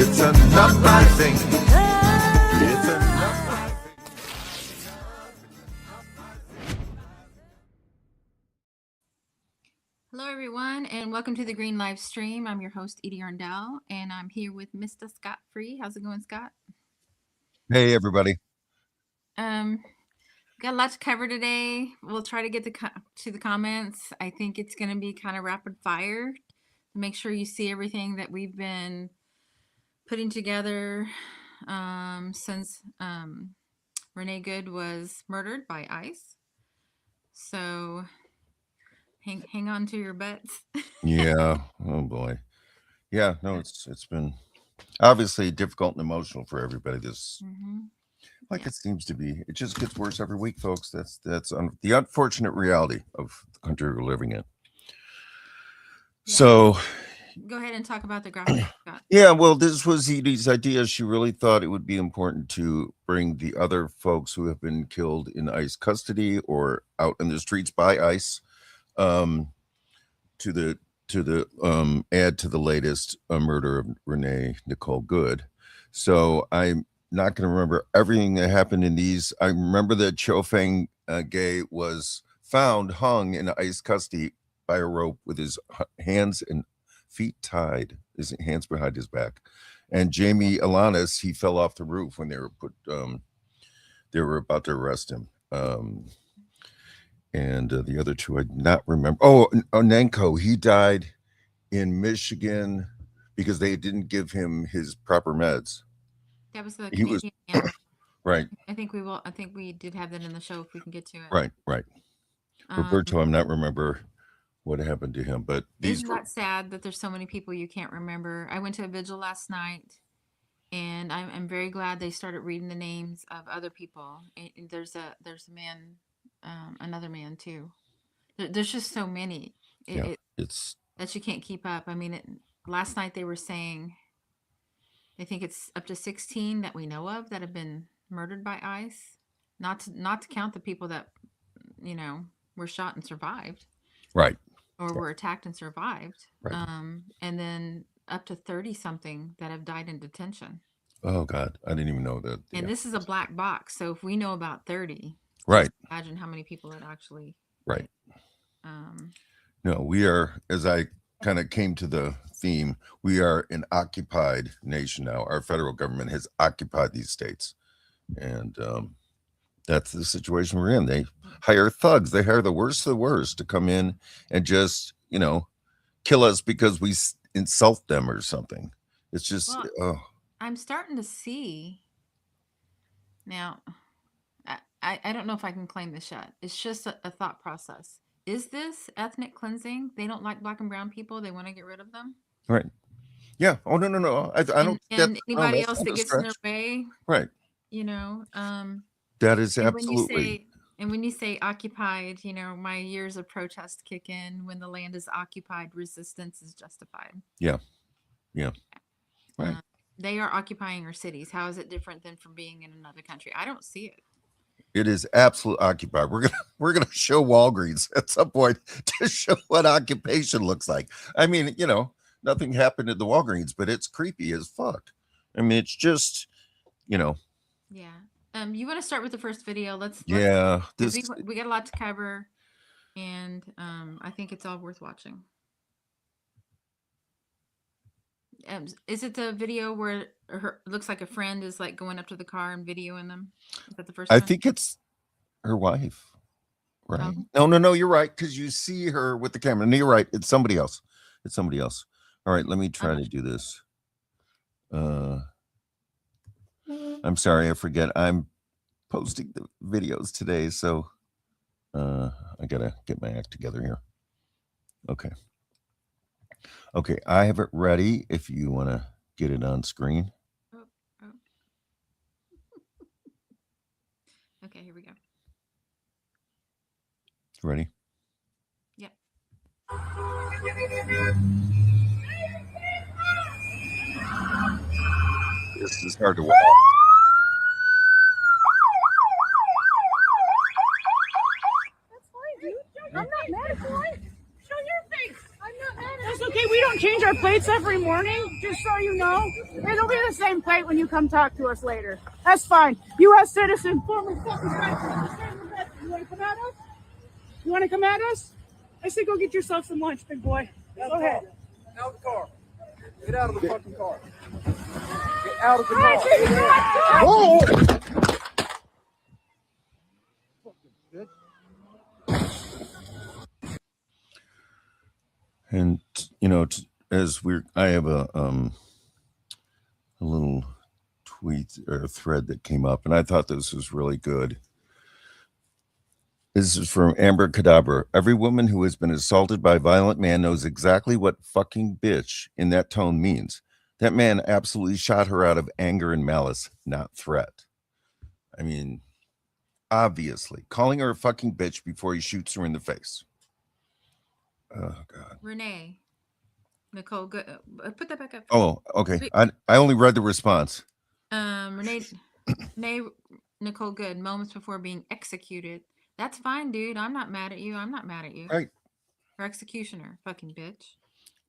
It's enough, I think. It's enough, I think. Hello, everyone, and welcome to the Green live stream. I'm your host, Edie Arndell, and I'm here with Mr. Scott Free. How's it going, Scott? Hey, everybody. Got a lot to cover today. We'll try to get to the comments. I think it's going to be kind of rapid fire. Make sure you see everything that we've been putting together since Renee Good was murdered by ICE. So hang on to your butts. Yeah. Oh boy. Yeah. No, it's been obviously difficult and emotional for everybody. This, it seems to be. It just gets worse every week, folks. That's the unfortunate reality of the country we're living in. Yeah. So, go ahead and talk about the graphic, Scott. Yeah. Well, this was Edie's idea. She really thought it would be important to bring the other folks who have been killed in ICE custody or out in the streets by ICE. To the add to the latest murder of Renee Nicole Good. So I'm not going to remember everything that happened in these. I remember that Chofeng Gay was found hung in ICE custody by a rope with his hands and feet tied, his hands behind his back. And Jamie Alanis, he fell off the roof when they were about to arrest him. And the other two I did not remember. Oh, Nanko, he died in Michigan because they didn't give him his proper meds. That was the Canadian man. Right. I think we did have that in the show if we can get to it. Right. Roberto, I'm not remember what happened to him, but isn't that sad that there's so many people you can't remember? I went to a vigil last night, and I'm very glad they started reading the names of other people. And there's a man. Another man too. There's just so many. It's that you can't keep up. I mean, last night they were saying, I think it's up to 16 that we know of that have been murdered by ICE. Not to count the people that were shot and survived, right, or were attacked and survived, right. And then up to 30 something that have died in detention. Oh God, I didn't even know that. And this is a black box, so if we know about 30. Right. Imagine how many people it actually. Right. No, we are, as I kind of came to the theme, we are an occupied nation now. Our federal government has occupied these states. And that's the situation we're in. They hire thugs. They hire the worst of the worst to come in and just, kill us because we insult them or something. It's just, I'm starting to see now. I don't know if I can claim this yet. It's just a thought process. Is this ethnic cleansing? They don't like black and brown people. They want to get rid of them. Right. Yeah. Oh, no. I don't. And anybody else that gets in their way. Right. That is absolutely. When you say occupied, my years of protest kick in. When the land is occupied, resistance is justified. Yeah. Right. They are occupying our cities. How is it different than from being in another country? I don't see it. It is absolutely occupied. We're gonna show Walgreens at some point to show what occupation looks like. I mean, nothing happened at the Walgreens, but it's creepy as fuck. I mean, it's just, Yeah. You want to start with the first video? Let's we got a lot to cover, and I think it's all worth watching. Is it the video where looks like a friend is like going up to the car and videoing them? Is that the first one? I think it's her wife, right? Oh. No, you're right, because you see her with the camera. No, you're right. It's somebody else. All right, let me try to do this. I'm sorry, I forget. I'm posting the videos today, so I gotta get my act together here. Okay, I have it ready if you want to get it on screen. Okay, here we go. Ready? Yep. This is hard to watch. That's fine, dude. I'm not mad at you. Show your face. I'm not mad at you. That's okay. We don't change our plates every morning, just so you know. It'll be the same plate when you come talk to us later. That's fine. U.S. citizen, former fucking veteran. You want to come at us? You want to come at us? I say go get yourself some lunch, big boy. Go ahead. Out of the car. Get out of the fucking car. Get out of the car. Oh! And you know, I have a little tweet or thread that came up, and I thought this was really good. This is from Amber Cadabra. Every woman who has been assaulted by a violent man knows exactly what fucking bitch in that tone means. That man absolutely shot her out of anger and malice, not threat. I mean, obviously, calling her a fucking bitch before he shoots her in the face. Oh, God. Renee, Nicole, good. Put that back up. Oh, okay. I only read the response. Renee, Nicole, good. Moments before being executed. That's fine, dude. I'm not mad at you. I'm not mad at you. Right. Or executioner, fucking bitch.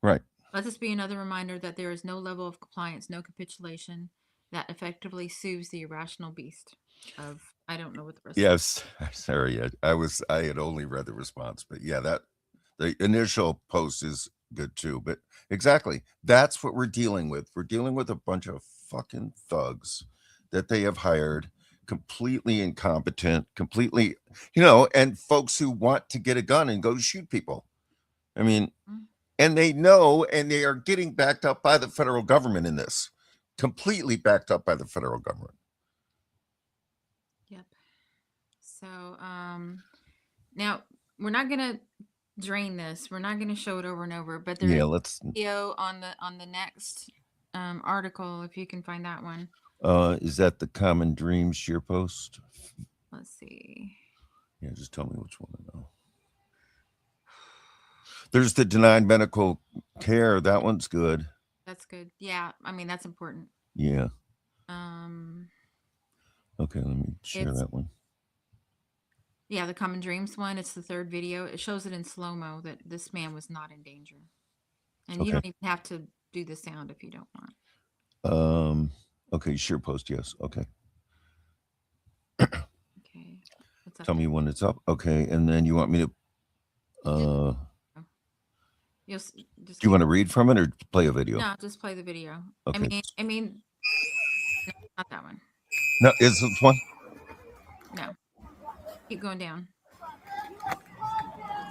Right. Let this be another reminder that there is no level of compliance, no capitulation that effectively soothes the irrational beast of, I don't know what the rest Yes. Sorry. I had only read the response, but yeah, the initial post is good too. But exactly. That's what we're dealing with. We're dealing with a bunch of fucking thugs that they have hired, completely incompetent, completely, and folks who want to get a gun and go shoot people. I mean, and they know, and they are getting backed up by the federal government in this, completely backed up by the federal government. Yep. So, now we're not going to drain this. We're not going to show it over and over, but there's a video on the next article, if you can find that one. Is that the Common Dreams sheer post? Let's see. Yeah, just tell me which one I know. There's the denied medical care. That one's good. That's good. Yeah, I mean that's important. Yeah. Okay, let me share that one. Yeah, the Common Dreams one. It's the third video. It shows it in slow-mo that this man was not in danger, and you don't even have to do the sound if you don't want. Okay, share post. Yes. Okay. Okay. Tell me when it's up. Okay, and then you want me to. Just do you want to read from it or play a video? No, just play the video. Okay. I mean, no, not that one. No, is this one? No. Keep going down.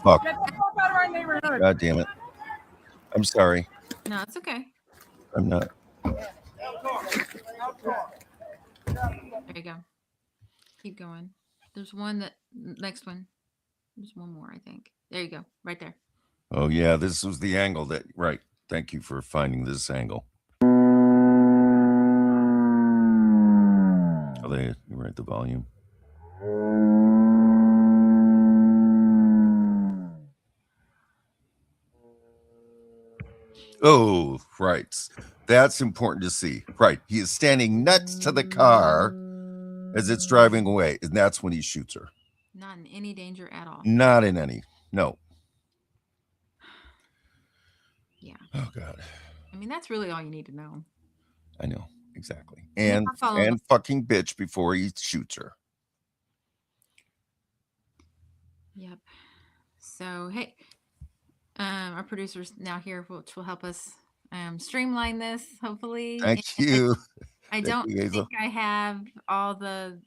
Fuck. Get the fuck out of our neighborhood. God damn it. I'm sorry. No, it's okay. I'm not. There you go. Keep going. There's one next one. There's one more, I think. There you go. Right there. Oh, yeah. This was the angle right. Thank you for finding this angle. Oh, they right the volume. Oh, right. That's important to see. Right. He is standing next to the car as it's driving away. And that's when he shoots her. Not in any danger at all. Not in any. No. Yeah. Oh, God. I mean, that's really all you need to know. I know. Exactly. And fucking bitch before he shoots her. Yep. So, hey, our producer's now here, which will help us streamline this, hopefully. Thank you. I don't think I have all the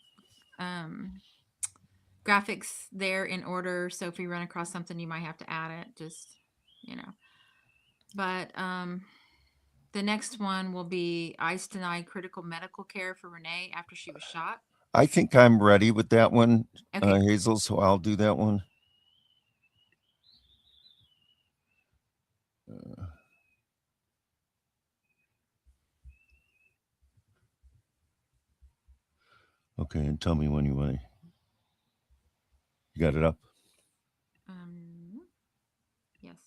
graphics there in order. So if you run across something, you might have to add it, just, But the next one will be ICE denied critical medical care for Renee after she was shot. I think I'm ready with that one, Okay. Hazel, so I'll do that one. Okay, and tell me when you want. You got it up? Yes.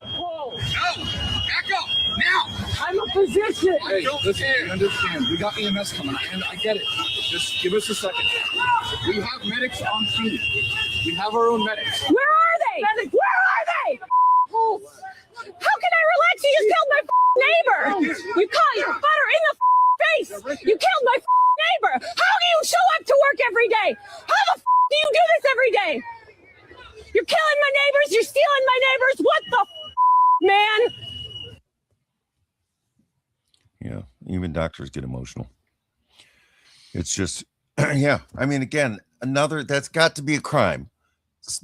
Whoa! No! Back up! Now! I'm a physician! Hey, listen, understand. We got EMS coming, and I get it. Just give us a second. We have medics on scene. We have our own medics. Where are they? Where are they? How can I relax just killed my neighbor. You caught your butter in the face. You killed my neighbor. How do you show up to work every day? How the do you do this every day? You're killing my neighbors. You're stealing my neighbors. What the man? Yeah, even doctors get emotional. It's just, yeah. I mean, again, that's got to be a crime.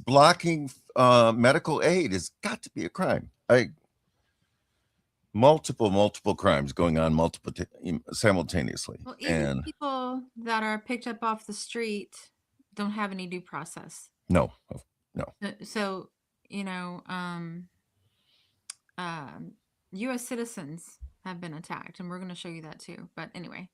Blocking medical aid has got to be a crime. Multiple crimes going on simultaneously. Well, even people that are picked up off the street don't have any due process. No. So, U.S. citizens have been attacked, and we're going to show you that too. But anyway,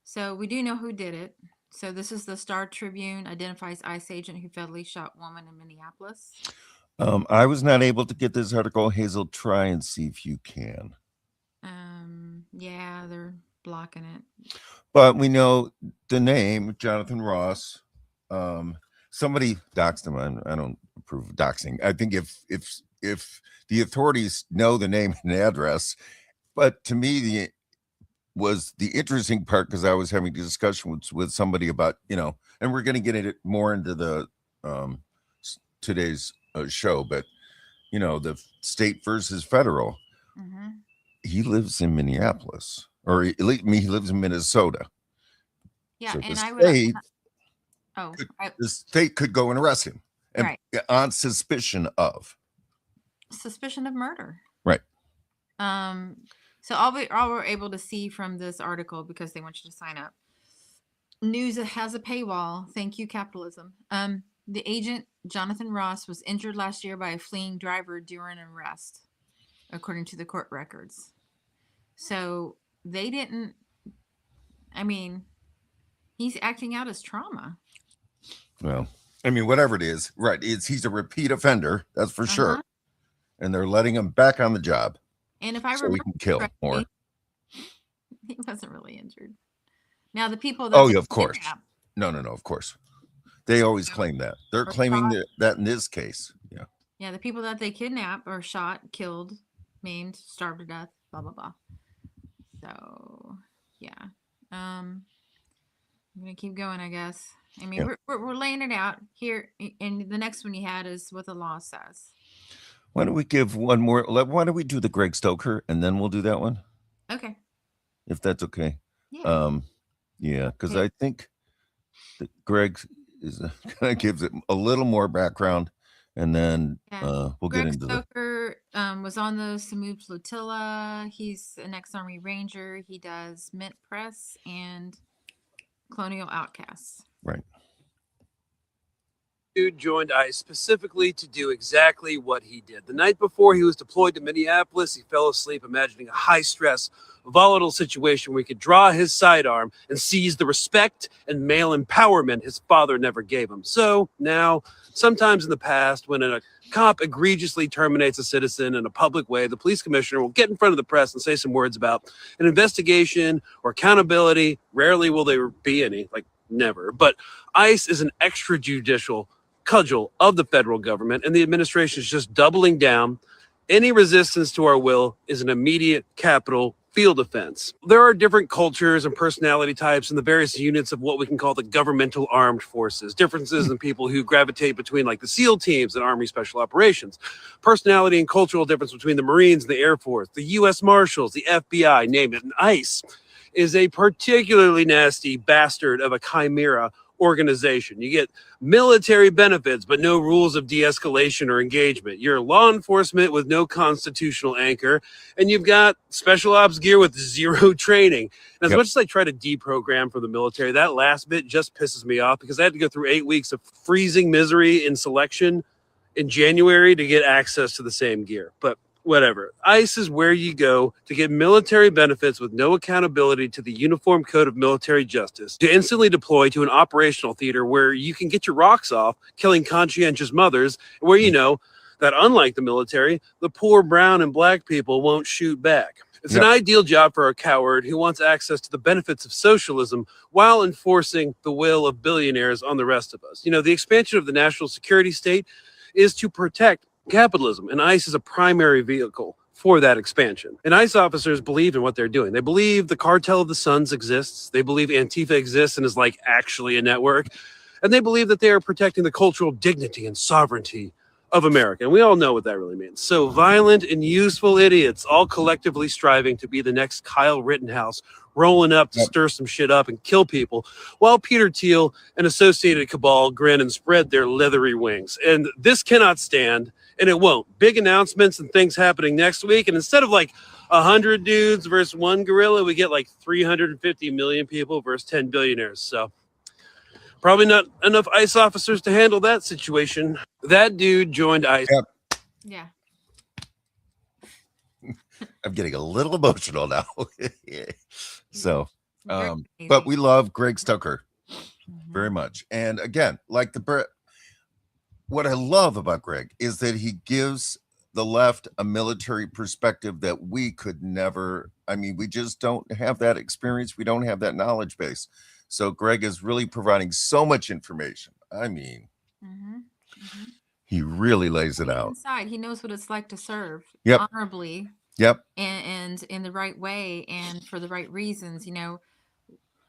so we do know who did it. So this is the Star Tribune, identifies ICE agent who fatally shot woman in Minneapolis. I was not able to get this article. Hazel, try and see if you can. Yeah, they're blocking it. But we know the name, Jonathan Ross. Somebody doxed him. I don't approve of doxing. I think if the authorities know the name and address, but to me was the interesting part, because I was having a discussion with somebody about, and we're going to get it more into the today's show, but the state versus federal. Mm-hmm. He lives in Minneapolis, or at least he lives in Minnesota. Yeah, so and the state could go and arrest him, and right, on suspicion of murder. Right. So all we're able to see from this article, because they want you to sign up, news that has a paywall. Thank you, capitalism. The agent, Jonathan Ross, was injured last year by a fleeing driver during an arrest, according to the court records. So they didn't, he's acting out his trauma. Well, whatever it is, right. He's a repeat offender, that's for sure. And they're letting him back on the job. And if I so remember, he can kill more. He wasn't really injured. Now the people that of course. No, of course. They always claim that. They're claiming that in this case. Yeah. Yeah, the people that they kidnapped or shot, killed, maimed, starved to death, blah blah blah. So yeah. I'm gonna keep going, I guess. We're laying it out here, and the next one you had is what the law says. Why don't we give one more? Why don't we do the Greg Stoker, and then we'll do that one? Okay. If that's okay. Yeah. Because I think that Greg kind of gives it a little more background, and then we'll Greg get into Stoker was on the Samud Flotilla. He's an ex-Army Ranger. He does Mint Press and Colonial Outcasts. Right. Dude joined ICE specifically to do exactly what he did. The night before he was deployed to Minneapolis, he fell asleep imagining a high-stress, volatile situation where he could draw his sidearm and seize the respect and male empowerment his father never gave him. So now, sometimes in the past, when a cop egregiously terminates a citizen in a public way, the police commissioner will get in front of the press and say some words about an investigation or accountability. Rarely will there be any, like never. But ICE is an extrajudicial cudgel of the federal government, and the administration is just doubling down. Any resistance to our will is an immediate capital field offense. There are different cultures and personality types in the various units of what we can call the governmental armed forces. Differences in people who gravitate between like the SEAL teams and Army Special Operations. Personality and cultural difference between the Marines and the Air Force, the U.S. Marshals, the FBI, name it. And ICE is a particularly nasty bastard of a chimera organization. You get military benefits, but no rules of de-escalation or engagement. You're law enforcement with no constitutional anchor, and you've got special ops gear with zero training. And as much as I try to deprogram from the military, that last bit just pisses me off, because I had to go through 8 weeks of freezing misery in selection in January to get access to the same gear. But whatever. ICE is where you go to get military benefits with no accountability to the Uniform Code of Military Justice, to instantly deploy to an operational theater where you can get your rocks off, killing conscientious mothers, where you know that unlike the military, the poor brown and black people won't shoot back. It's an ideal job for a coward who wants access to the benefits of socialism while enforcing the will of billionaires on the rest of us. You know, the expansion of the national security state is to protect capitalism, and ICE is a primary vehicle for that expansion. And ICE officers believe in what they're doing. They believe the cartel of the Suns exists. They believe Antifa exists and is like actually a network. And they believe that they are protecting the cultural dignity and sovereignty of America. And we all know what that really means. So violent and useful idiots, all collectively striving to be the next Kyle Rittenhouse, rolling up to stir some shit up and kill people, while Peter Thiel and associated cabal grin and spread their leathery wings. And this cannot stand, and it won't. Big announcements and things happening next week, and instead of like 100 dudes versus one gorilla, we get like 350 million people versus 10 billionaires. So probably not enough ICE officers to handle that situation. That dude joined ICE. Yep. Yeah. I'm getting a little emotional now. So, Very but easy. we love Greg Stoker very much. And again, like what I love about Greg is that he gives the left a military perspective that we could never. I mean, we just don't have that experience. We don't have that knowledge base. So Greg is really providing so much information. I mean, he really lays it out. Inside, he knows what it's like to serve Yep. honorably. Yep. And in the right way and for the right reasons. You know,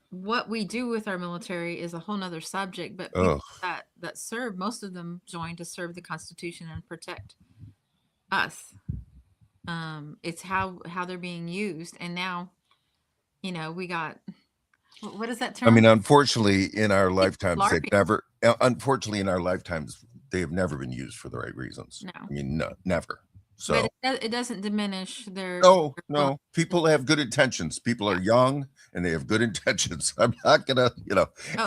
what we do with our military is a whole nother subject, but people that serve, most of them join to serve the Constitution and protect us. It's how they're being used. And now, you know, we got, what is that term? I mean, unfortunately, in our lifetimes, LARPing. they have never been used for the right reasons. No. I mean, no, never. So But it doesn't diminish their. no, people have good intentions. People are young and they have good intentions. I'm not gonna,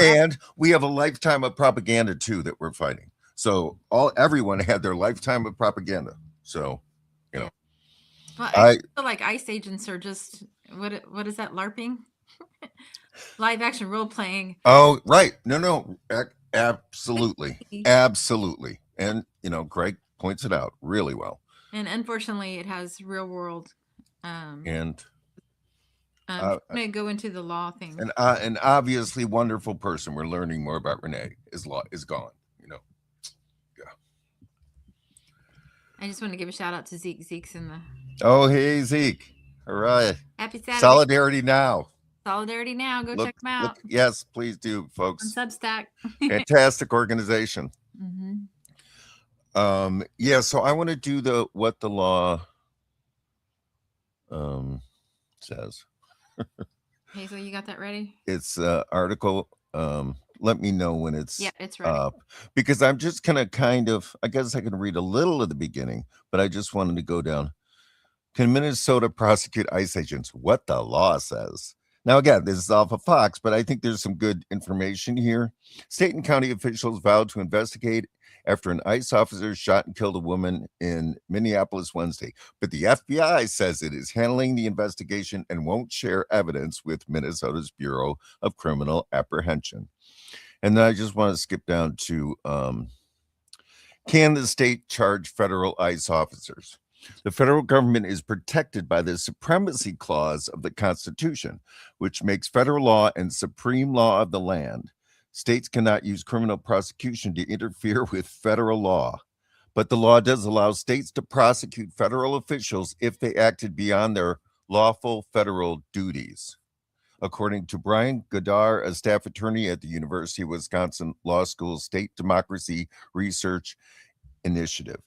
and we have a lifetime of propaganda too that we're fighting. So everyone had their lifetime of propaganda. So, Well, I feel like ICE agents are just what is that, LARPing? Live action role playing. Oh, right. No, absolutely. Absolutely. And Greg points it out really well. And unfortunately, it has real world. I'm going to go into the law thing. And an obviously wonderful person. We're learning more about Renee is gone. Yeah. I just want to give a shout out to Zeke. Zeke's in the. Oh, hey Zeke. All right. Happy Saturday. Solidarity Now. Solidarity Now. Go check them out. Yes, please do, folks. On Substack. Fantastic organization. Mm-hmm. Yeah, so I want to do what the law says. Hazel, you got that ready? It's article. Let me know when it's it's ready. up, because I'm just gonna I guess I can read a little at the beginning, but I just wanted to go down. Can Minnesota prosecute ICE agents? What the law says. Now, again, this is off of Fox, but I think there's some good information here. State and county officials vowed to investigate after an ICE officer shot and killed a woman in Minneapolis Wednesday. But the FBI says it is handling the investigation and won't share evidence with Minnesota's Bureau of Criminal Apprehension. And then I just want to skip down to, can the state charge federal ICE officers? The federal government is protected by the Supremacy Clause of the Constitution, which makes federal law and supreme law of the land. States cannot use criminal prosecution to interfere with federal law, but the law does allow states to prosecute federal officials if they acted beyond their lawful federal duties. According to Brian Godar, a staff attorney at the University of Wisconsin Law School's State Democracy Research Initiative,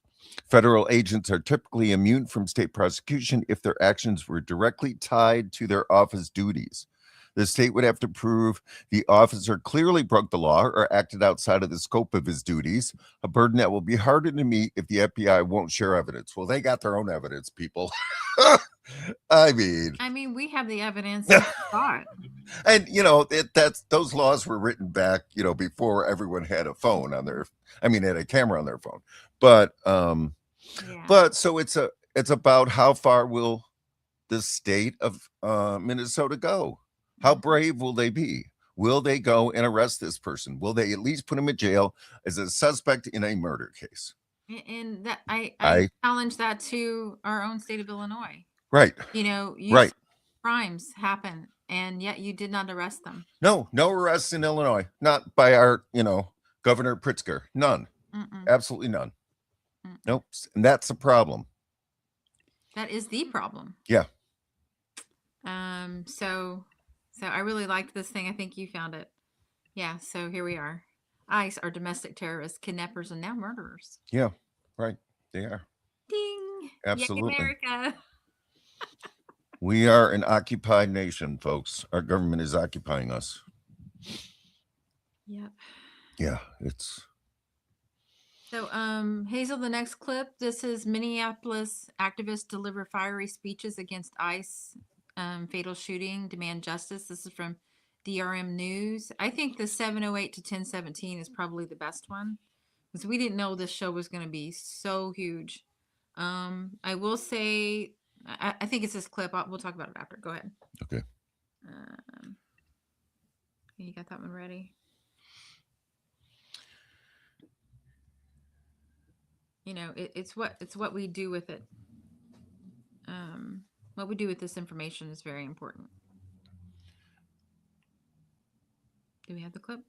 federal agents are typically immune from state prosecution if their actions were directly tied to their office duties. The state would have to prove the officer clearly broke the law or acted outside of the scope of his duties, a burden that will be harder to meet if the FBI won't share evidence. Well, they got their own evidence, people. I mean, we have the evidence. And those laws were written back, before everyone had a phone on had a camera on their phone. But so it's about how far will the state of Minnesota go? How brave will they be? Will they go and arrest this person? Will they at least put him in jail as a suspect in a murder case? And that I challenge that to our own state of Illinois. Right. Right. Crimes happen, and yet you did not arrest them. No arrests in Illinois. Not by our, Governor Pritzker. None. Absolutely none. Nope. And that's a problem. That is the problem. Yeah. So I really liked this thing. I think you found it. Yeah. So here we are. ICE are domestic terrorists, kidnappers, and now murderers. Yeah. Right. They are. Ding. Absolutely. Yay, America. We are an occupied nation, folks. Our government is occupying us. Yep. Yeah, it's. So, Hazel, the next clip. This is Minneapolis activists deliver fiery speeches against ICE fatal shooting, demand justice. This is from DRM News. I think the 708 to 1017 is probably the best one because we didn't know this show was going to be so huge. I will say, I think it's this clip. We'll talk about it after. Go ahead. Okay. You got that one ready? You know, it's what we do with it. What we do with this information is very important. Do we have the clip?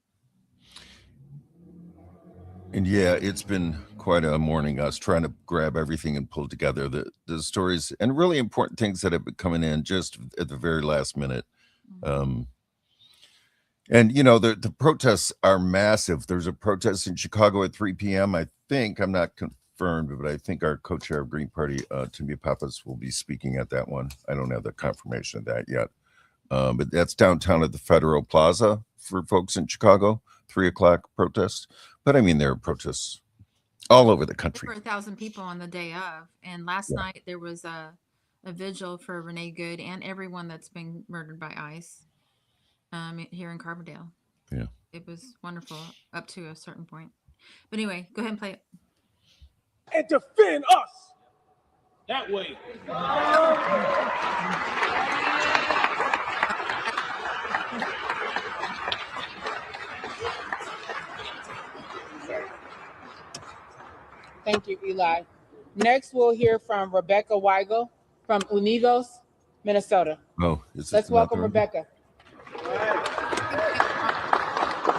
And yeah, it's been quite a morning, us trying to grab everything and pull together the stories and really important things that have been coming in just at the very last minute. And, you know, the protests are massive. There's a protest in Chicago at 3 p.m. I think, I'm not confirmed, but I think our co-chair of Green Party, Timmy Pappas, will be speaking at that one. I don't have the confirmation of that yet. But that's downtown at the Federal Plaza for folks in Chicago, 3 o'clock protest. But I mean, there are protests all over the country. Over 1,000 people on the day of. And last night there was a vigil for Renee Good and everyone that's been murdered by ICE here in Carbondale. Yeah. It was wonderful up to a certain point. But anyway, go ahead and play it. And defend us that way. Thank you, Eli. Next, we'll hear from Rebecca Weigel from Univos, Minnesota. Oh, let's welcome Rebecca.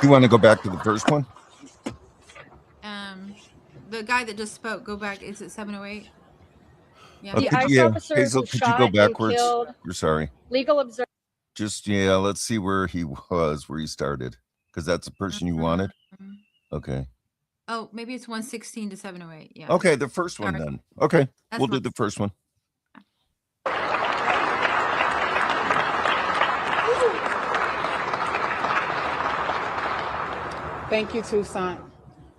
You want to go back to the first one? The guy that just spoke, go back. Is it 708? Yeah. The ICE officers Hazel, who could shot you go backwards? and killed You're sorry. legal observers. Just, yeah, let's see where he was, where he started. Because that's the person you wanted? Okay. Oh, maybe it's 116 to 708. Yeah. Okay, the first one then. Okay, That's we'll do fine. the first one. Thank you, Toussaint.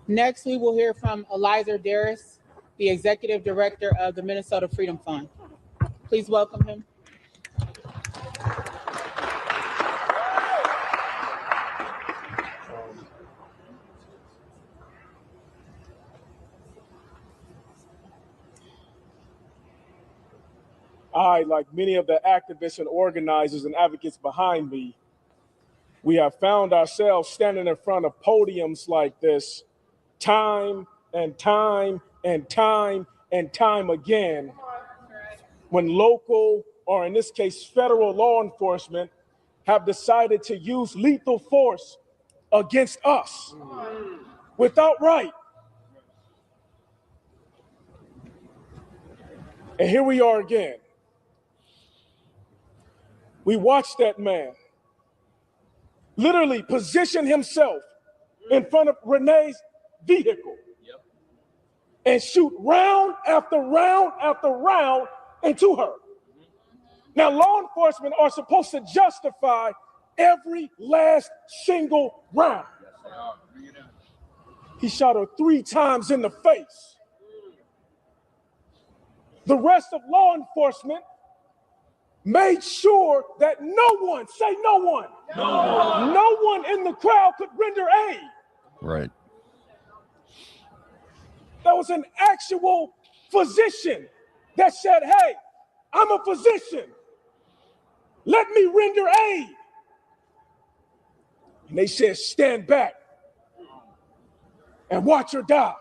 Next, we will hear from Eliza Darris, the Executive Director of the Minnesota Freedom Fund. Please welcome him. I, like many of the activists and organizers and advocates behind me, we have found ourselves standing in front of podiums like this time and time and time and time again when local, or in this case, federal law enforcement have decided to use lethal force against us without right. And here we are again. We watched that man literally position himself in front of Renee's vehicle and shoot round after round after round into her. Now, law enforcement are supposed to justify every last single round. He shot her 3 times in the face. The rest of law enforcement made sure that no one in the crowd could render aid. Right. There was an actual physician that said, hey, I'm a physician. Let me render aid. And they said, stand back and watch her die.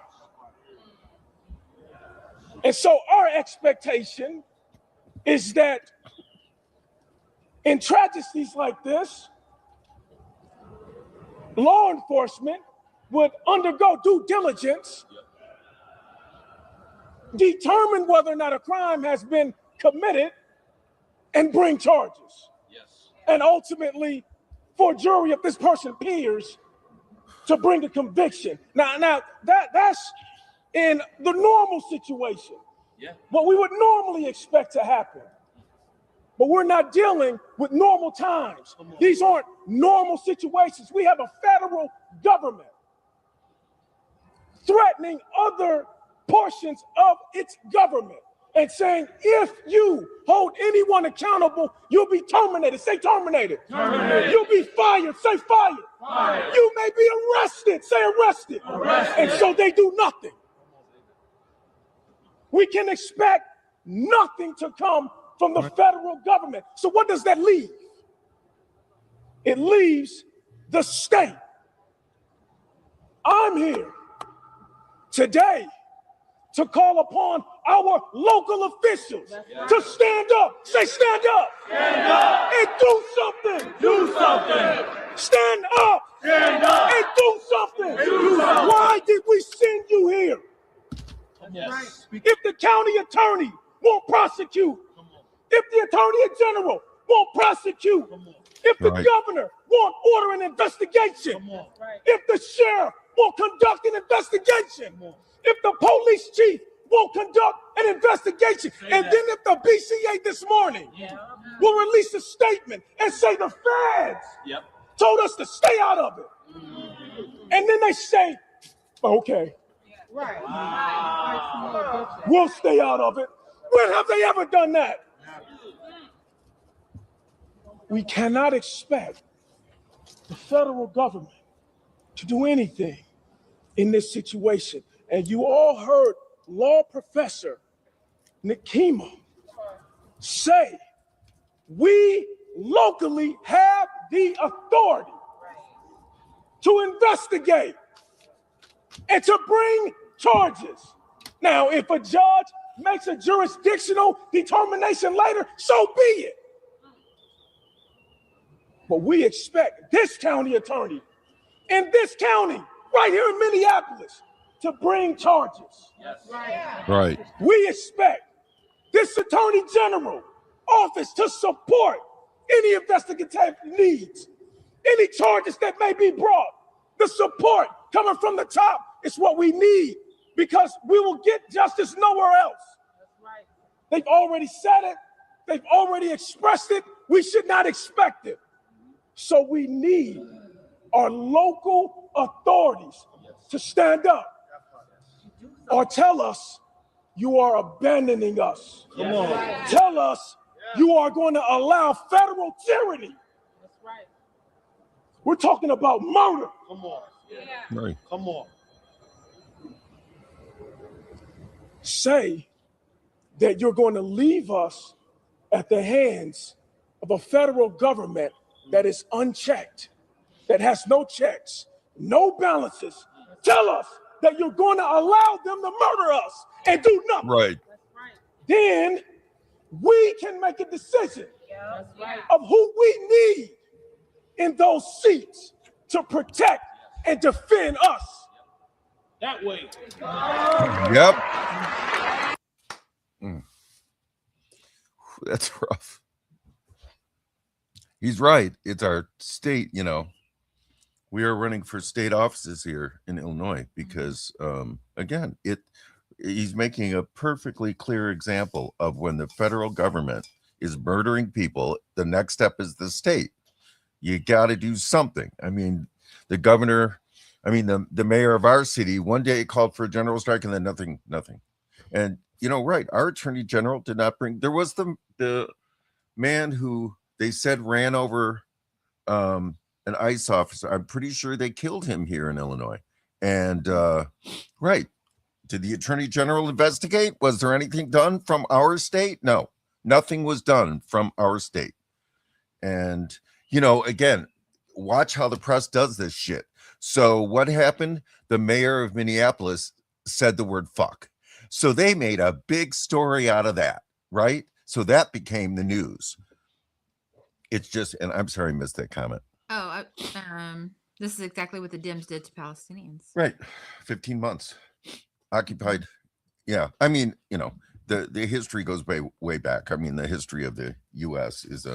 And so our expectation is that in tragedies like this, law enforcement would undergo due diligence determine whether or not a crime has been committed, and bring charges. Yes. And ultimately, for a jury, if this person appears, to bring a conviction. Now that's in the normal situation. Yeah. What we would normally expect to happen. But we're not dealing with normal times. These aren't normal situations. We have a federal government threatening other portions of its government and saying, if you hold anyone accountable, you'll be terminated. Say terminated. Terminated. You'll be fired. Say fired. Fired. You may be arrested. Say arrested. Arrested. And so they do nothing. We can expect nothing to come from the federal government. So what does that leave? It leaves the state. I'm here today to call upon our local officials to stand up. Say stand up. Stand up. And do something. Do something. Stand up. Stand up. And do something. Do something. Why did we send you here? Yes. If the county attorney won't prosecute, if the attorney general won't prosecute, if the governor won't order an investigation, if the sheriff won't conduct an investigation, if the police chief won't conduct an investigation, and then if the BCA this morning will release a statement and say the feds told us to stay out of it, and then they say, okay, we'll stay out of it. When have they ever done that? We cannot expect the federal government to do anything in this situation. And you all heard law professor Nikema say, we locally have the authority to investigate and to bring charges. Now, if a judge makes a jurisdictional determination later, so be it. But we expect this county attorney in this county, right here in Minneapolis, to bring charges. Yes. Right. We expect this attorney general office to support any investigative needs, any charges that may be brought. The support coming from the top is what we need, because we will get justice nowhere else. That's right. They've already said it. They've already expressed it. We should not expect it. So we need our local authorities to stand up or tell us you are abandoning us. Come on. Tell us you are going to allow federal tyranny. That's right. We're talking about murder. Come on. Yeah. Right. Come on. Say that you're going to leave us at the hands of a federal government that is unchecked, that has no checks, no balances. Tell us that you're going to allow them to murder us and do nothing. Right. Then we can make a decision of who we need in those seats to protect and defend us. That way. Yep. That's rough. He's right. It's our state, you know. We are running for state offices here in Illinois because, again, he's making a perfectly clear example of when the federal government is murdering people, the next step is the state. You got to do something. I mean, the governor, the mayor of our city, one day called for a general strike and then nothing. And, you know, right, our attorney general did not bring, there was the man who they said ran over an ICE officer. I'm pretty sure they killed him here in Illinois. And, right, did the attorney general investigate? Was there anything done from our state? No, nothing was done from our state. And, you know, again, watch how the press does this shit. So what happened? The mayor of Minneapolis said the word fuck. So they made a big story out of that, right? So that became the news. It's just, and I'm sorry I missed that comment. Oh, this is exactly what the Dems did to Palestinians. Right. 15 months occupied, Yeah. I mean, the history goes way back. I mean, the history of the U.S. is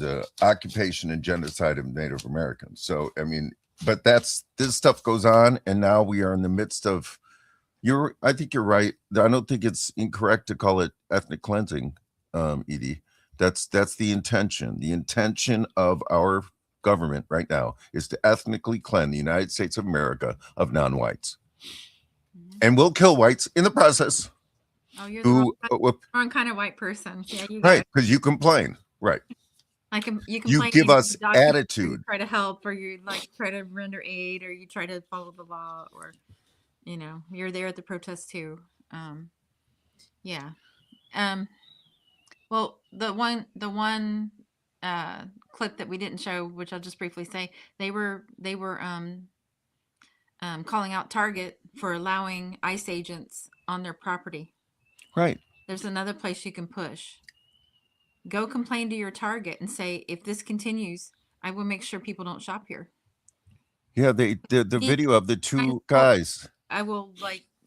a occupation and genocide of Native Americans. So, I mean, but this stuff goes on, and now we are in the midst of. I think you're right. I don't think it's incorrect to call it ethnic cleansing, Edie. That's the intention. The intention of our government right now is to ethnically cleanse the United States of America of non-whites, and we'll kill whites in the process. Oh, you're the wrong kind of white person. Yeah, you got right? Because you complain, right? You complain. You give us attitude. You try to help, or you try to render aid, or you try to follow the law, or you're there at the protest too. Yeah. Well, the one clip that we didn't show, which I'll just briefly say, they were calling out Target for allowing ICE agents on their property. Right. There's another place you can push. Go complain to your Target and say, if this continues, I will make sure people don't shop here. Yeah, the video of the two guys. I will,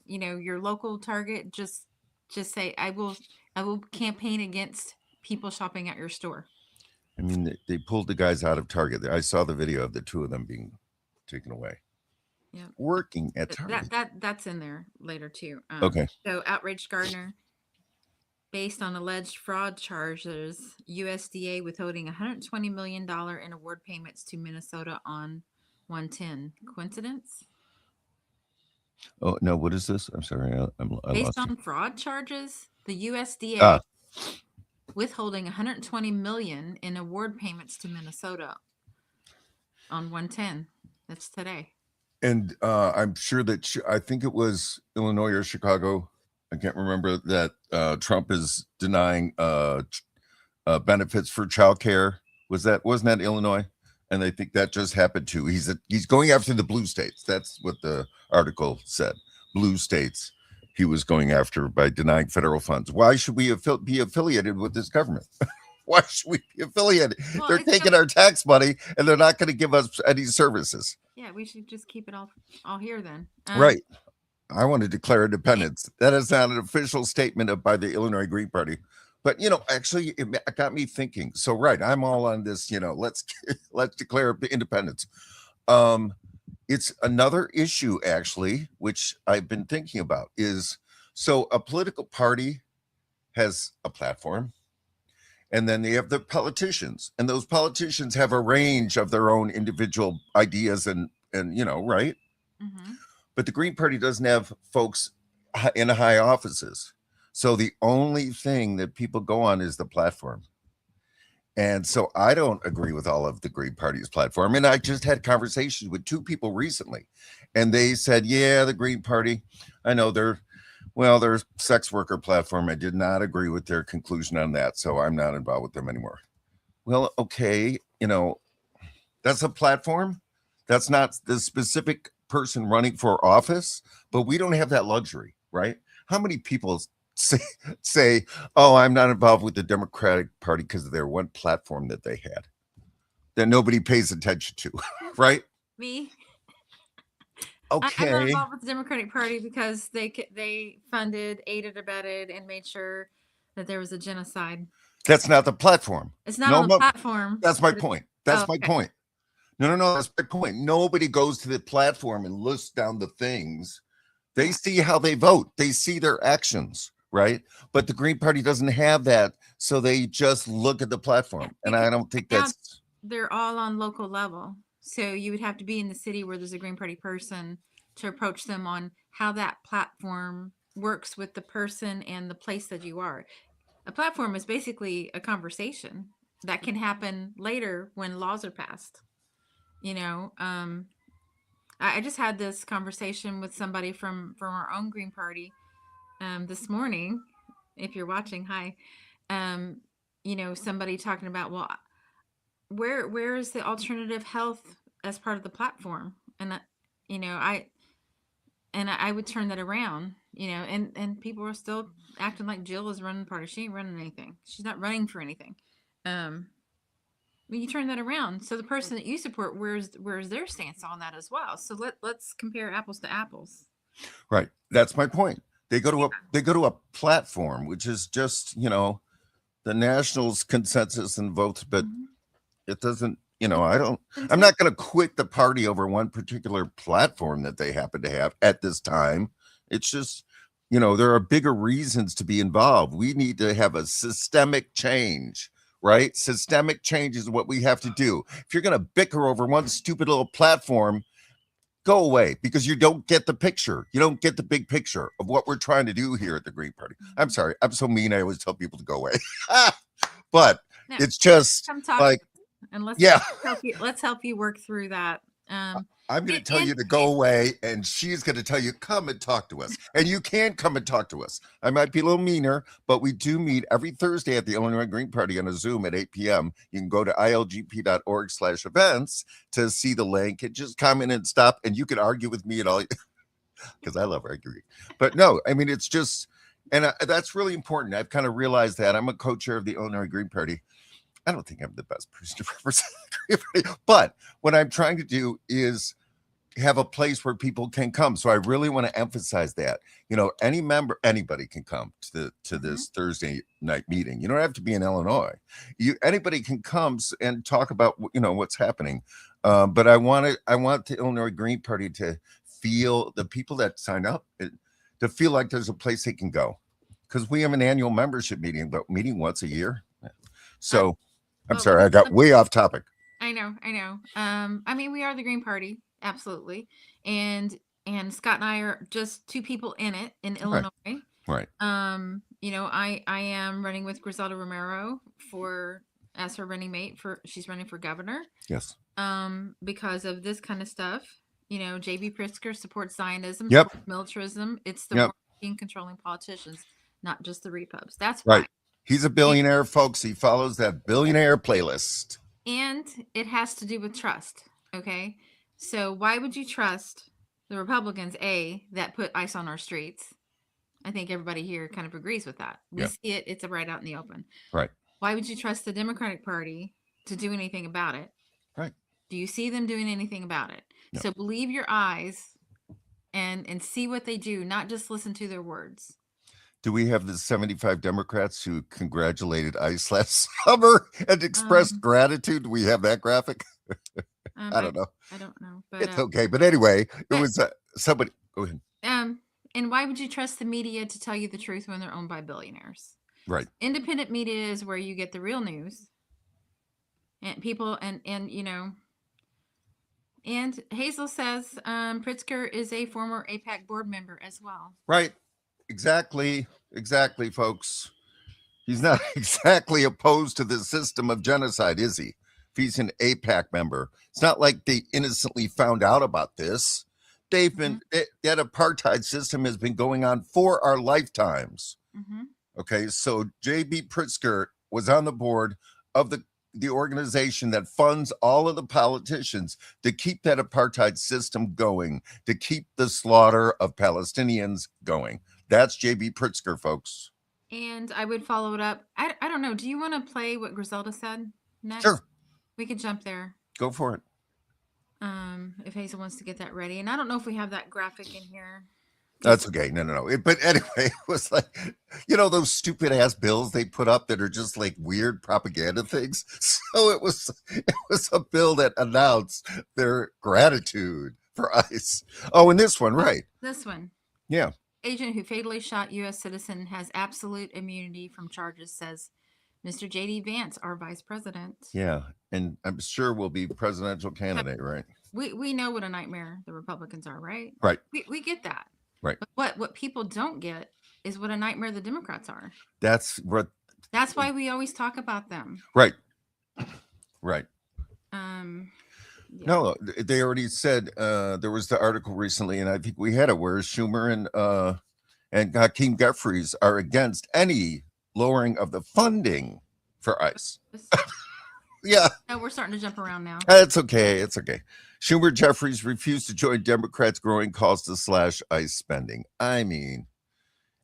your local Target, just say, I will campaign against people shopping at your store. I mean, they pulled the guys out of Target. I saw the video of the two of them being taken away. Yeah. Working at Target. That's in there later too. Okay. So outraged gardener, based on alleged fraud charges, USDA withholding $120 million in award payments to Minnesota on 110. Coincidence? Oh no! What is this? I'm sorry. I based lost on you. Fraud charges, the USDA withholding $120 million in award payments to Minnesota on 110. That's today. And I'm sure that I think it was Illinois or Chicago. I can't remember that Trump is denying benefits for childcare. Wasn't that Illinois? And I think that just happened too. He's going after the blue states. That's what the article said. Blue states he was going after by denying federal funds. Why should we be affiliated with this government? Why should we be affiliated? Well, they're taking our tax money and they're not going to give us any services. Yeah, we should just keep it all here then. Right. I want to declare independence. That is not an official statement by the Illinois Green Party. But, actually, it got me thinking. So, right, I'm all on this, let's declare independence. It's another issue, actually, which I've been thinking about is, so a political party has a platform, and then they have the politicians, and those politicians have a range of their own individual ideas and right? Mm-hmm. But the Green Party doesn't have folks in high offices. So the only thing that people go on is the platform. And so I don't agree with all of the Green Party's platform. And I just had conversations with two people recently, and they said, yeah, the Green Party, I know their sex worker platform, I did not agree with their conclusion on that. So I'm not involved with them anymore. Well, okay. That's a platform. That's not the specific person running for office, but we don't have that luxury, right? How many people say, oh, I'm not involved with the Democratic Party because of their one platform that they had that nobody pays attention to, right? Me. Okay. I'm not involved with the Democratic Party because they funded, aided, abetted, and made sure that there was a genocide. That's not the platform. It's not on the platform. That's my point. That's my point. No. That's my point. Nobody goes to the platform and lists down the things. They see how they vote. They see their actions. Right. But the Green Party doesn't have that. So they just look at the platform. And I don't think they're all on local level. So you would have to be in the city where there's a Green Party person to approach them on how that platform works with the person and the place that you are. A platform is basically a conversation that can happen later when laws are passed. I just had this conversation with somebody from our own Green Party this morning. If you're watching, hi. Somebody talking about, well, where is the alternative health as part of the platform? And I would turn that around, and people are still acting like Jill is running the party. She ain't running anything. She's not running for anything. When you turn that around, so the person that you support, where's their stance on that as well? So let's compare apples to apples. Right. That's my point. They go to a platform, which is just, the Nationals consensus and votes, but it doesn't, I'm not going to quit the party over one particular platform that they happen to have at this time. It's just, there are bigger reasons to be involved. We need to have a systemic change, right? Systemic change is what we have to do. If you're going to bicker over one stupid little platform, go away, because you don't get the picture. You don't get the big picture of what we're trying to do here at the Green Party. I'm sorry. I'm so mean. I always tell people to go away. But No, it's just come talk like, and let's yeah. let's help you work through that. I'm going to tell you to go away, and she's going to tell you, come and talk to us. And you can come and talk to us. I might be a little meaner, but we do meet every Thursday at the Illinois Green Party on a Zoom at 8 p.m. You can go to ilgp.org/events to see the link and just come in and stop, and you can argue with me at all, because I love arguing. But no, I mean, it's just, and that's really important. I've kind of realized that. I'm a co-chair of the Illinois Green Party. I don't think I'm the best person to represent the Green Party, but what I'm trying to do is have a place where people can come. So I really want to emphasize that, anybody can come to this Thursday night meeting. You don't have to be in Illinois. Anybody can come and talk about, what's happening. But I want the Illinois Green Party to feel, the people that sign up, to feel like there's a place they can go, because we have an annual membership meeting, but meeting once a year. So I'm sorry, I got way off topic. I know. I mean, we are the Green Party, absolutely, and Scott and I are just two people in it in Illinois. Right. I am running with Griselda Romero as her running mate she's running for governor. Yes. Because of this kind of stuff. J.B. Pritzker supports Zionism, Yep. supports militarism. It's the Yep. working, controlling politicians, not just the repubs. That's right. Why. He's a billionaire, folks. He follows that billionaire playlist. And it has to do with trust. Okay. So why would you trust the Republicans, that put ICE on our streets? I think everybody here kind of agrees with that. We see it. It's right out in the open. Right. Why would you trust the Democratic Party to do anything about it? Right. Do you see them doing anything about it? No. So believe your eyes and see what they do, not just listen to their words. Do we have the 75 Democrats who congratulated ICE last summer and expressed gratitude? Do we have that graphic? I don't know. I don't know. But, it's okay. But anyway, it was somebody. Go ahead. And why would you trust the media to tell you the truth when they're owned by billionaires? Right. Independent media is where you get the real news. And people, and Hazel says Pritzker is a former AIPAC board member as well. Right. Exactly, folks. He's not exactly opposed to the system of genocide, is he? If he's an AIPAC member, it's not like they innocently found out about this. They've been that apartheid system has been going on for our lifetimes. Okay, so J.B. Pritzker was on the board of the organization that funds all of the politicians to keep that apartheid system going, to keep the slaughter of Palestinians going. That's J.B. Pritzker, folks. And I would follow it up. I don't know. Do you want to play what Griselda said next? Sure. We could jump there. Go for it. If Hazel wants to get that ready. And I don't know if we have that graphic in here. That's okay. No. But anyway, it was like, those stupid ass bills they put up that are just like weird propaganda things. So it was a bill that announced their gratitude for ICE. Oh, and this one, right. This one. Yeah. Agent who fatally shot U.S. citizen has absolute immunity from charges, says Mr. J.D. Vance, our vice president. Yeah, and I'm sure we'll be presidential candidate, right? We know what a nightmare the Republicans are, right? Right. We get that. Right. But what people don't get is what a nightmare the Democrats are. That's why we always talk about them. Right. Yeah. No, they already said there was the article recently, and I think we had it where Schumer and Hakeem Jeffries are against any lowering of the funding for ICE. Yeah. No, we're starting to jump around now. It's okay. Schumer Jeffries refused to join Democrats' growing calls to slash ICE spending. I mean,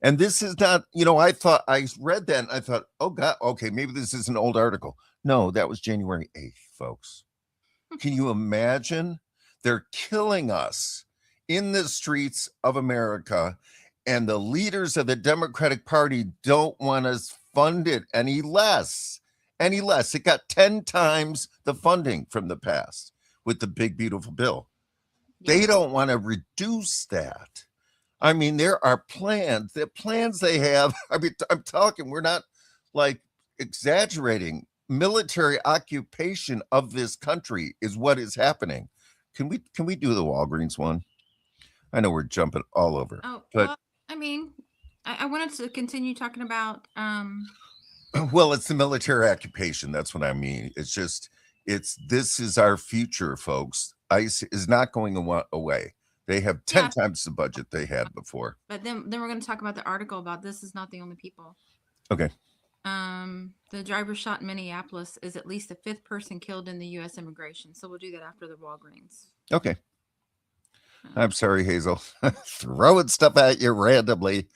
and this is not, I read that and I thought, oh God, okay, maybe this is an old article. No, that was January 8th, folks. Can you imagine? They're killing us in the streets of America, And the leaders of the Democratic Party don't want us funded any less. Any less. It got 10 times the funding from the past with the big, beautiful bill. They don't want to reduce that. I mean, there are plans. The plans they have, I mean, I'm talking, we're not like exaggerating. Military occupation of this country is what is happening. Can we do the Walgreens one? I know we're jumping all over. Oh, but well, I mean, I wanted to continue talking about well, it's the military occupation. That's what I mean. It's just, this is our future, folks. ICE is not going away. They have 10 times the budget they had before. But then we're going to talk about the article about this is not the only people. Okay. The driver shot in Minneapolis is at least the 5th person killed in the U.S. immigration. So we'll do that after the Walgreens. Okay. I'm sorry, Hazel. Throwing stuff at you randomly.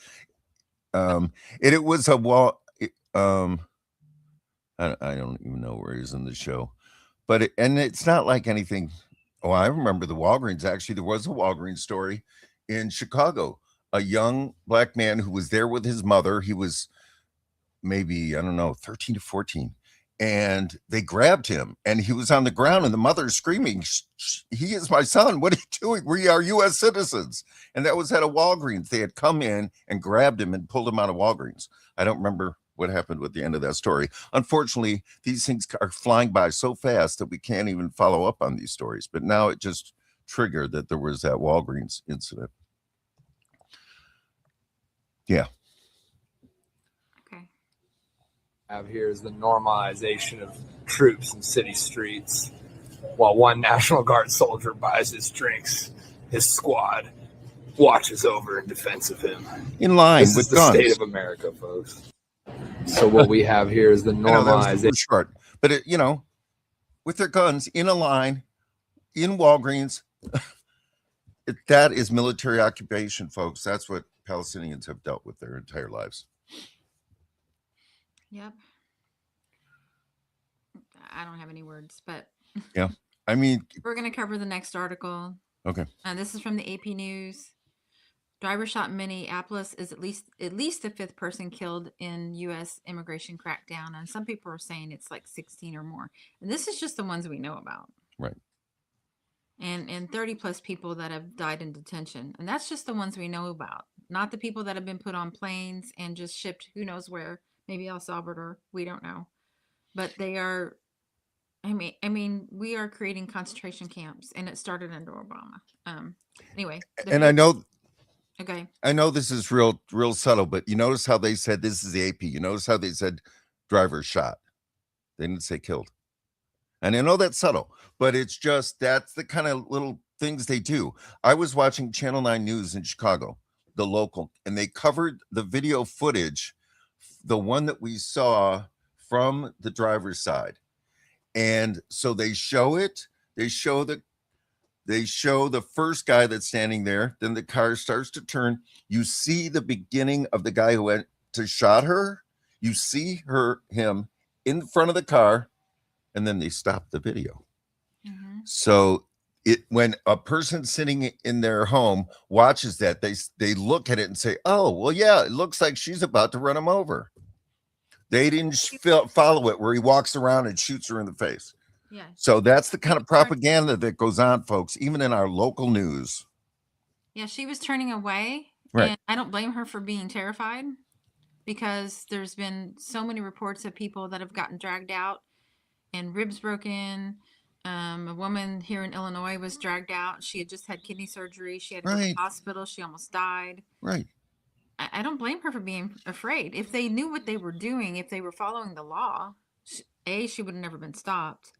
It was a wall. I don't even know where he's in the show, but it's not like anything. Oh, I remember the Walgreens. Actually, there was a Walgreens story in Chicago. A young black man who was there with his mother. He was maybe, I don't know, 13 to 14. And they grabbed him and he was on the ground and the mother screaming, he is my son. What are you doing? We are U.S. citizens. And that was at a Walgreens. They had come in and grabbed him and pulled him out of Walgreens. I don't remember what happened with the end of that story. Unfortunately, these things are flying by so fast that we can't even follow up on these stories. But now it just triggered that there was that Walgreens incident. Yeah. Have here is the normalization of troops in city streets. While one National Guard soldier buys his drinks, his squad watches over in defense of him. In line this with is the guns. state of America, folks. So what we have here is the normalization. Short, but with their guns in a line in Walgreens. That is military occupation, folks. That's what Palestinians have dealt with their entire lives. Yep. I don't have any words, but yeah, I mean, we're going to cover the next article. Okay. This is from the AP News. Driver shot in Minneapolis is at least the 5th person killed in U.S. immigration crackdown, and some people are saying it's like 16 or more. And this is just the ones we know about. Right. And 30 plus people that have died in detention, and that's just the ones we know about, not the people that have been put on planes and just shipped who knows where. Maybe El Salvador, we don't know, but they are. I mean, we are creating concentration camps, and it started under Obama. Anyway, and I know. Okay. I know this is real subtle, but you notice how they said this is the AP. You notice how they said driver shot. They didn't say killed, and I know that's subtle, but it's just that's the kind of little things they do. I was watching Channel 9 News in Chicago, the local, and they covered the video footage. The one that we saw from the driver's side. And so they show it, they show the first guy that's standing there, then the car starts to turn. You see the beginning of the guy who went to shot her. You see him in front of the car, and then they stop the video. Mm-hmm. So when a person sitting in their home watches that, they look at it and say, oh, well, yeah, it looks like she's about to run him over. They didn't follow it where he walks around and shoots her in the face. Yeah. So that's the kind of propaganda that goes on, folks, even in our local news. Yeah, she was turning away. Right. And I don't blame her for being terrified, because there's been so many reports of people that have gotten dragged out and ribs broken. A woman here in Illinois was dragged out. She had just had kidney surgery. She had to go to the hospital. She almost died. Right. I don't blame her for being afraid. If they knew what they were doing, if they were following the law, A, she would have never been stopped.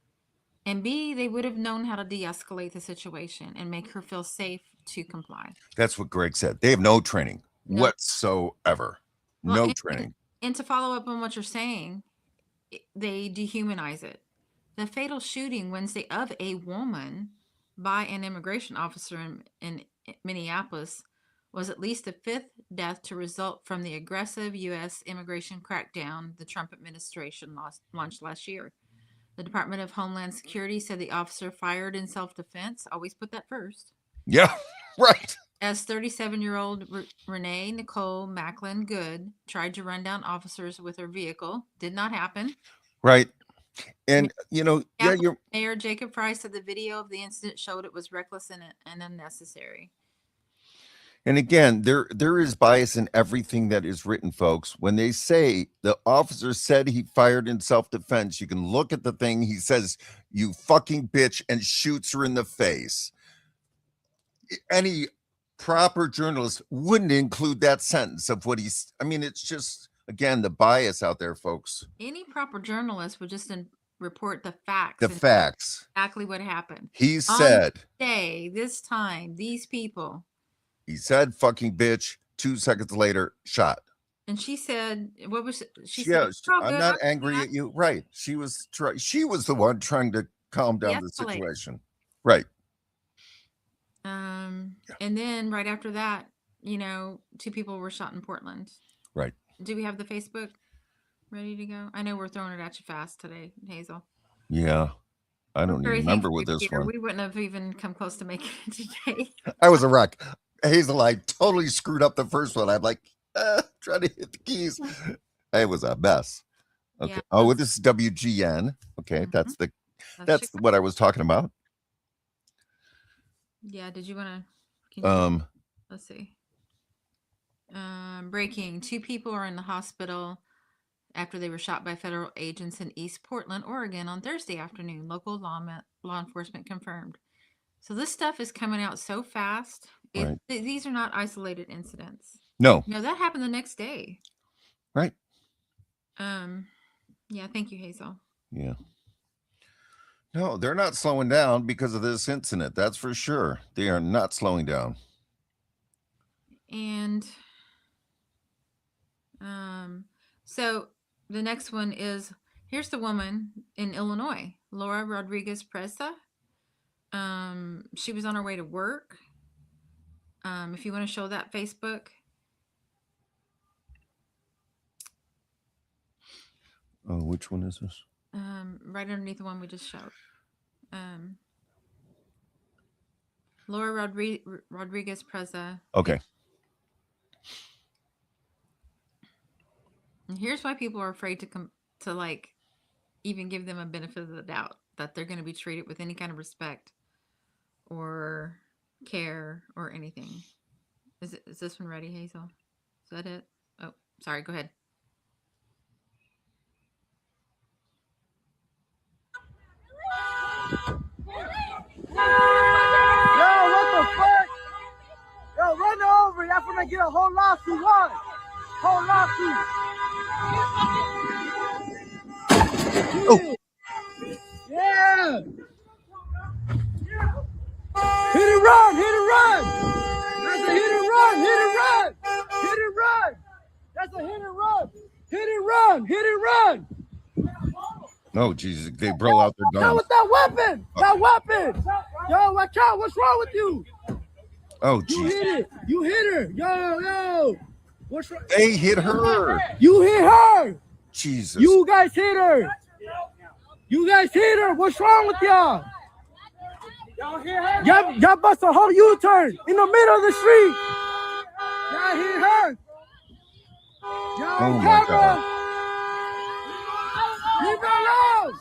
And B, they would have known how to de-escalate the situation and make her feel safe to comply. That's what Greg said. They have no training whatsoever. Well, no training. And to follow up on what you're saying, they dehumanize it. The fatal shooting Wednesday of a woman by an immigration officer in Minneapolis was at least the 5th death to result from the aggressive U.S. immigration crackdown the Trump administration launched last year. The Department of Homeland Security said the officer fired in self-defense. Always put that first. Yeah, right. As 37-year-old Renee Nicole Macklin Good tried to run down officers with her vehicle, did not happen. Right. And, you know, yeah, Minneapolis you're Mayor Jacob Price said the video of the incident showed it was reckless and unnecessary. And again, there is bias in everything that is written, folks. When they say the officer said he fired in self-defense, you can look at the thing. He says, "You fucking bitch," and shoots her in the face. Any proper journalist wouldn't include that sentence of what he's. I mean, it's just, again, the bias out there, folks. Any proper journalist would just report the facts. The facts. Exactly what happened. He said, this time, these people. He said, "Fucking bitch." 2 seconds later, shot. And she said, "What was she?" Yeah, said, I'm not angry at you. Right. She was the one trying to calm down the situation. Right. And then right after that, you know, 2 people were shot in Portland. Right. Do we have the Facebook ready to go? I know we're throwing it at you fast today, Hazel. Yeah. I don't even remember with this one. We wouldn't have even come close to making it today. I was a wreck. Hazel, I totally screwed up the first one. I'm like, trying to hit the keys. It was a mess. Okay. Yeah, oh, well, this is WGN. Okay. Mm-hmm. That's what I was talking about. Yeah. Did you want to? Let's see. Breaking: 2 people are in the hospital after they were shot by federal agents in East Portland, Oregon on Thursday afternoon. Local law enforcement confirmed. So this stuff is coming out so fast. Right. These are not isolated incidents. No. No, that happened the next day. Right. Yeah. Thank you, Hazel. Yeah. No, they're not slowing down because of this incident. That's for sure. They are not slowing down. And so the next one is, here's the woman in Illinois, Laura Rodriguez Presa. She was on her way to work. If you want to show that Facebook. Oh, which one is this? Right underneath the one we just showed. Laura Rodriguez Presa. Okay. And here's why people are afraid to like even give them a benefit of the doubt that they're going to be treated with any kind of respect or care or anything. Is this one ready, Hazel? Is that it? Oh, sorry. Go ahead. Yo, what the fuck? Yo, run over. That's when they get a whole lawsuit. What? Whole lawsuit. Oh. Yeah. Hit and run. Hit and run. That's a hit and run. Hit and run. Hit and run. That's a hit and run. Hit and run. Hit and run. No, Jesus, they bro out their guns. Yo, with that weapon. That weapon. Yo, watch out. What's wrong with you? Oh, Jesus. You hit it. You hit her. Yo. What's wrong? They hit her. You hit her. Jesus. You guys hit her. You guys hit her. What's wrong with y'all? Y'all bust a whole U-turn in the middle of the street. Y'all hit her. Y'all on camera. Leave her alone.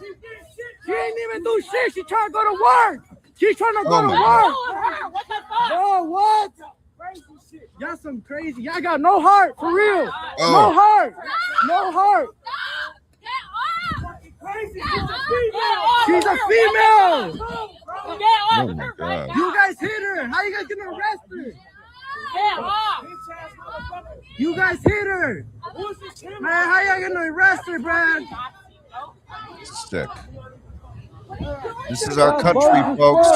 She ain't even do shit. She trying to go to work. She's trying to go to work. What the fuck? Yo, what? Y'all some crazy. Y'all got no heart, for real. Oh. No heart. No heart. She's a female. Oh my God. You guys hit her. How you guys gonna arrest her? You guys hit her. Man, how y'all gonna arrest her, man? Stick. This is our country, folks.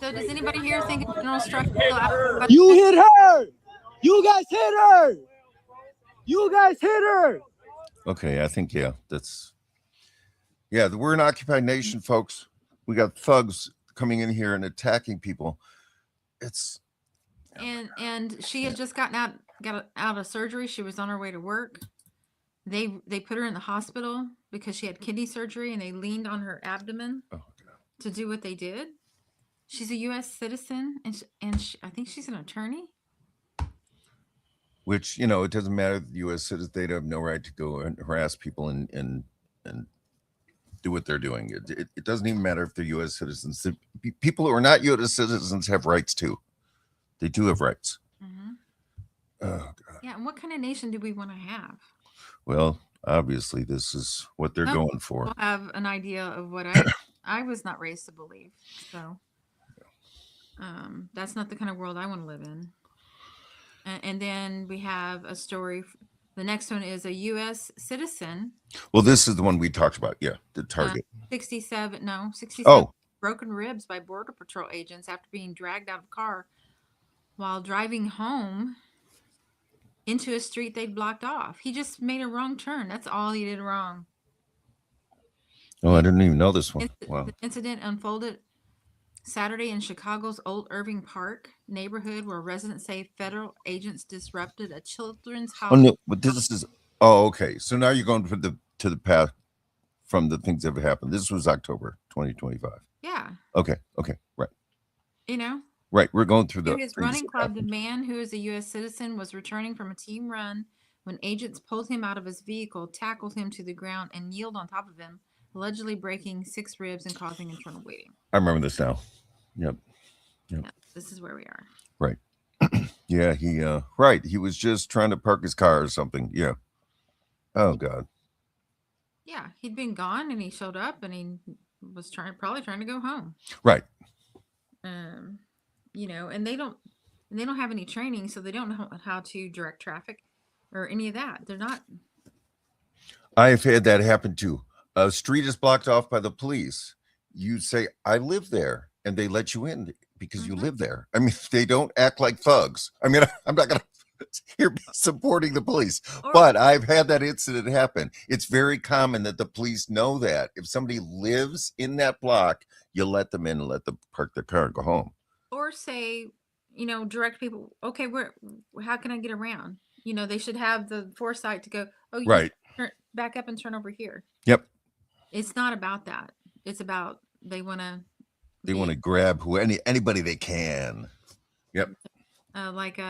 So does anybody here think it's general structure? You hit her. You guys hit her. You guys hit her. Okay, I think, yeah, we're an occupied nation, folks. We got thugs coming in here and attacking people. And she had just got out of surgery. She was on her way to work. They put her in the hospital because she had kidney surgery, and they leaned on her abdomen to do what they did. She's a U.S. citizen, and I think she's an attorney. Which, you know, it doesn't matter. The U.S. citizens, they have no right to go and harass people and do what they're doing. It doesn't even matter if they're U.S. citizens. People who are not U.S. citizens have rights too. They do have rights. Mm-hmm. Oh, God. Yeah, and what kind of nation do we want to have? Well, obviously, this is what they're going for. We'll have an idea of what I was not raised to believe. So that's not the kind of world I want to live in. And then we have a story. The next one is a U.S. citizen. Well, this is the one we talked about. Yeah, the target. 67 broken ribs by Border Patrol agents after being dragged out of a car while driving home into a street they'd blocked off. He just made a wrong turn. That's all he did wrong. Oh, I didn't even know this one. Wow. The incident unfolded Saturday in Chicago's Old Irving Park neighborhood, where residents say federal agents disrupted a children's house. Oh no, but this is okay. So now you're going to the path from the things that have happened. This was October 2025. Yeah. Okay. Right. You know. Right. We're going through the His running club, the man who is a U.S. citizen was returning from a team run when agents pulled him out of his vehicle, tackled him to the ground, and kneeled on top of him, allegedly breaking 6 ribs and causing internal bleeding. I remember this now. Yep. Yeah, this is where we are. Right. Yeah. He was just trying to park his car or something. Yeah. Oh God. Yeah, he'd been gone and he showed up and he was probably trying to go home. Right. You know, and they don't have any training, so they don't know how to direct traffic or any of that. They're not. I've had that happen too. A street is blocked off by the police. You say, I live there, and they let you in because you live there. I mean, they don't act like thugs. I mean, I'm not going to here supporting the police, but I've had that incident happen. It's very common that the police know that if somebody lives in that block, you let them in and let them park their car and go home. Or say, you know, direct people. Okay, how can I get around? You know, they should have the foresight to go. Oh, you right. Back up and turn over here. Yep. It's not about that. It's about they want to grab anybody they can. Yep. Like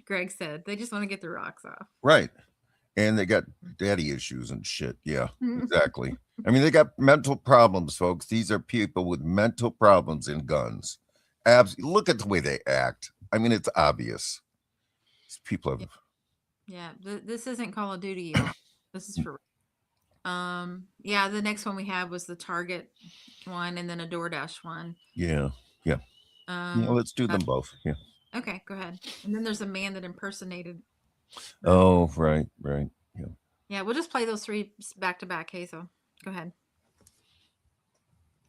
Greg said, they just want to get their rocks off. Right. And they got daddy issues and shit. Yeah, exactly. I mean, they got mental problems, folks. These are people with mental problems and guns. Look at the way they act. I mean, it's obvious. These people have. Yeah, this isn't Call of Duty. This is for. Yeah, the next one we had was the Target one, and then a DoorDash one. Yeah. Let's do them both. Yeah. Okay, go ahead. And then there's a man that impersonated. Oh, right. Yeah. Yeah, we'll just play those 3 back to back, Hazel. Go ahead.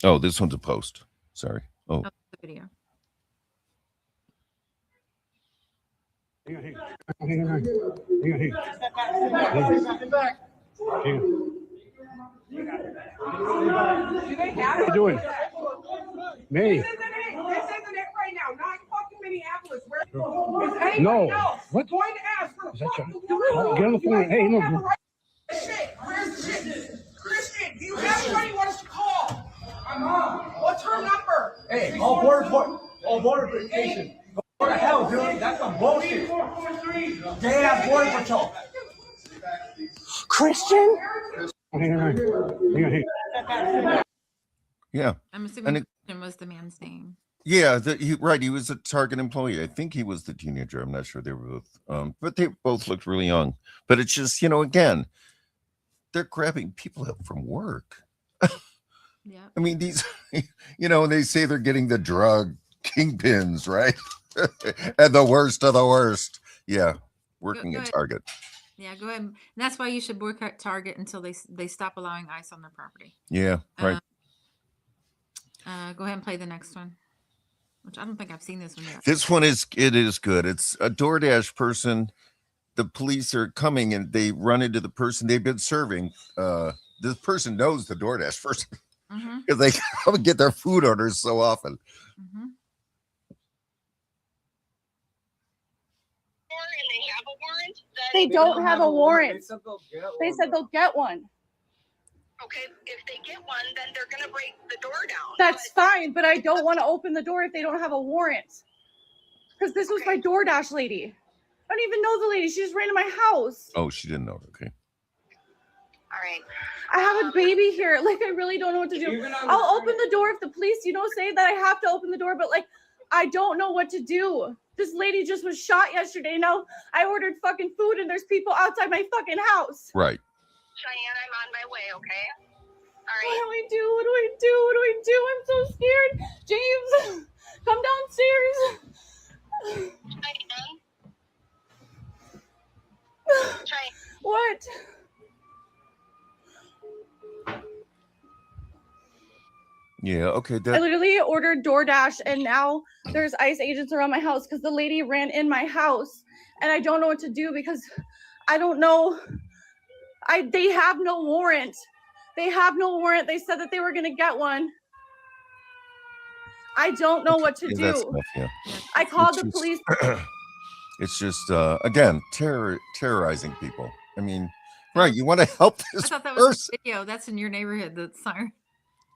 Oh, this one's a post. Sorry. Oh, the video. Hang on. How you doing? May. This isn't it right now. Not fucking Minneapolis. Where? No. What? Going to ask for. Is that your? Get on the phone. Hey, no. Where's the shit? Christian, do you have anybody you want us to call? I'm on. What's her number? Hey, all border verification. What the hell, dude? That's some bullshit. They have border patrol. Christian? Hang on. Yeah. I'm assuming Christian was the man's name. Yeah, he was a Target employee. I think he was the teenager. I'm not sure they were both, but they both looked really young. But it's just, again, they're grabbing people up from work. Yeah. I mean, these, they say they're getting the drug kingpins, right? And the worst of the worst. Yeah, working at Target. Yeah, go ahead. And that's why you should boycott Target until they stop allowing ICE on their property. Yeah, right. Go ahead and play the next one, which I don't think I've seen this one yet. This one is good. It's a DoorDash person. The police are coming and they run into the person they've been serving. This person knows the DoorDash person because they come and get their food orders so often. Mm-hmm. They don't have a warrant. They said they'll get one. Okay, if they get one, then they're going to break the door down. That's fine, but I don't want to open the door if they don't have a warrant. Because this was my DoorDash lady. I don't even know the lady. She just ran to my house. Oh, she didn't know. Okay. All right. I have a baby here. Like, I really don't know what to do. I'll open the door if the police, say that I have to open the door, but like, I don't know what to do. This lady just was shot yesterday. Now I ordered fucking food and there's people outside my fucking house. Right. Cheyenne, I'm on my way, okay? All right. What do I do? What do I do? What do I do? I'm so scared. James, come downstairs. Cheyenne. What? Yeah. Okay. I literally ordered DoorDash and now there's ICE agents around my house because the lady ran in my house and I don't know what to do because I don't know. They have no warrant. They have no warrant. They said that they were going to get one. I don't know what to do. Stuff, yeah. I called the police. It's just, again, terrorizing people. I mean, right. You want to help this I thought that person. was a video. That's in your neighborhood. The siren.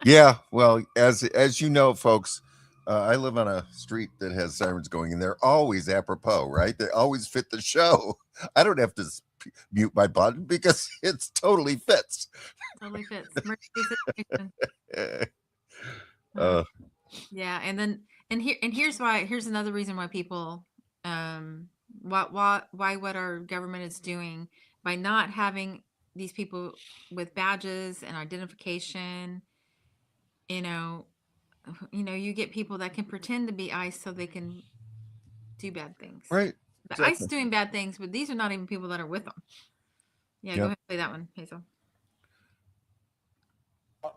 Yeah, well, as you know, folks, I live on a street that has sirens going, and they're always apropos, right? They always fit the show. I don't have to mute my button because it's totally fits. Totally fits. Emergency situation. Yeah, and here's why. Here's another reason why people, why what our government is doing by not having these people with badges and identification. You get people that can pretend to be ICE so they can do bad things. Right. The Exactly. ICE is doing bad things, but these are not even people that are with them. Yeah, go ahead and play that one, Hazel.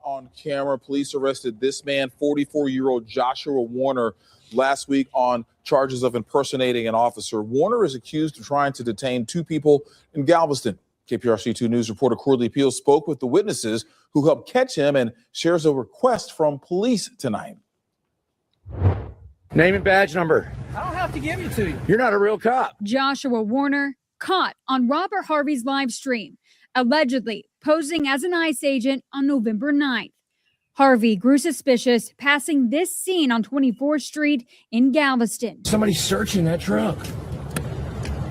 On camera, police arrested this man, 44-year-old Joshua Warner, last week on charges of impersonating an officer. Warner is accused of trying to detain two people in Galveston. KPRC2 News reporter Corley Peel spoke with the witnesses who helped catch him and shares a request from police tonight. Name and badge number. I don't have to give it to you. You're not a real cop. Joshua Warner caught on Robert Harvey's live stream, allegedly posing as an ICE agent on November 9th. Harvey grew suspicious, passing this scene on 24th Street in Galveston. Somebody's searching that truck.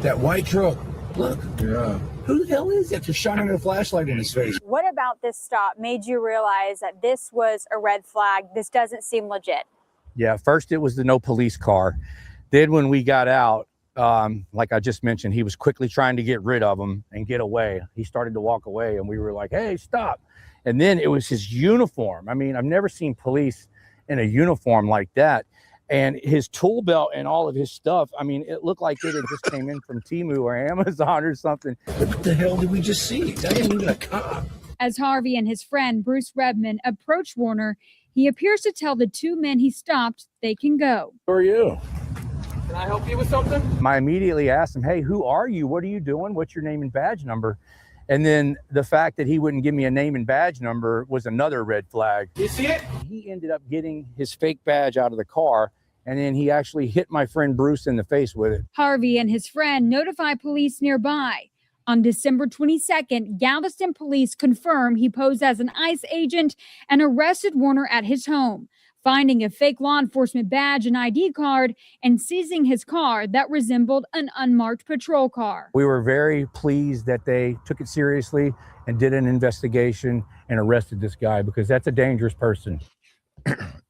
That white truck. Look. Yeah. Who the hell is that? They're shining a flashlight in his face. What about this stop made you realize that this was a red flag? This doesn't seem legit. Yeah, first it was the no police car. Then when we got out, like I just mentioned, he was quickly trying to get rid of him and get away. He started to walk away and we were like, hey, stop. And then it was his uniform. I mean, I've never seen police in a uniform like that. And his tool belt and all of his stuff, I mean, it looked like it had just came in from Temu or Amazon or something. What the hell did we just see? That ain't even a cop. As Harvey and his friend Bruce Redman approach Warner, he appears to tell the two men he stopped they can go. Who are you? Can I help you with something? I immediately asked him, hey, who are you? What are you doing? What's your name and badge number? And then the fact that he wouldn't give me a name and badge number was another red flag. You see it? He ended up getting his fake badge out of the car, and then he actually hit my friend Bruce in the face with it. Harvey and his friend notify police nearby. On December 22nd, Galveston police confirm he posed as an ICE agent and arrested Warner at his home, finding a fake law enforcement badge and ID card and seizing his car that resembled an unmarked patrol car. We were very pleased that they took it seriously and did an investigation and arrested this guy because that's a dangerous person.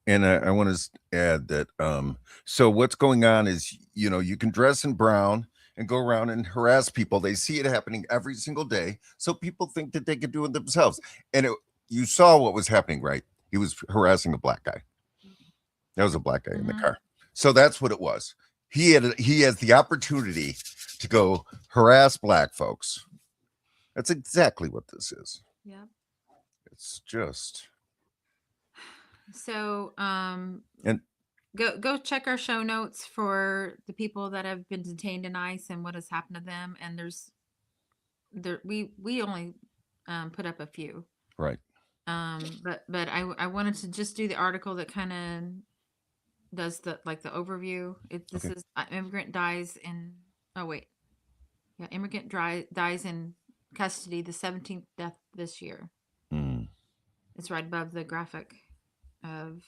And I want to add that, so what's going on is, you can dress in brown and go around and harass people. They see it happening every single day. So people think that they can do it themselves. And you saw what was happening, right? He was harassing a black guy. There was a black guy in the car. So that's what it was. He has the opportunity to go harass black folks. That's exactly what this is. Yeah. It's just. So, and go check our show notes for the people that have been detained in ICE and what has happened to them. And we only put up a few. Right. But I wanted to just do the article that kind of does the overview. This is immigrant dies in. Oh wait, yeah, immigrant dies in custody, the 17th death this year. It's right above the graphic of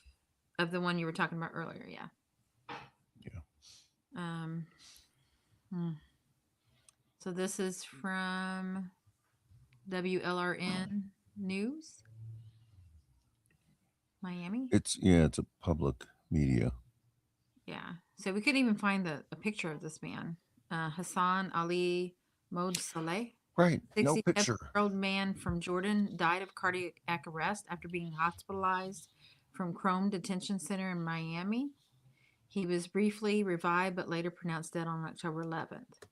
the one you were talking about earlier. Yeah. So this is from WLRN News, Miami. It's a public media. Yeah. So we couldn't even find a picture of this man, Hassan Ali Mod Saleh. Right. No picture. 67-year-old man from Jordan died of cardiac arrest after being hospitalized from Chrome Detention Center in Miami. He was briefly revived, but later pronounced dead on October 11th.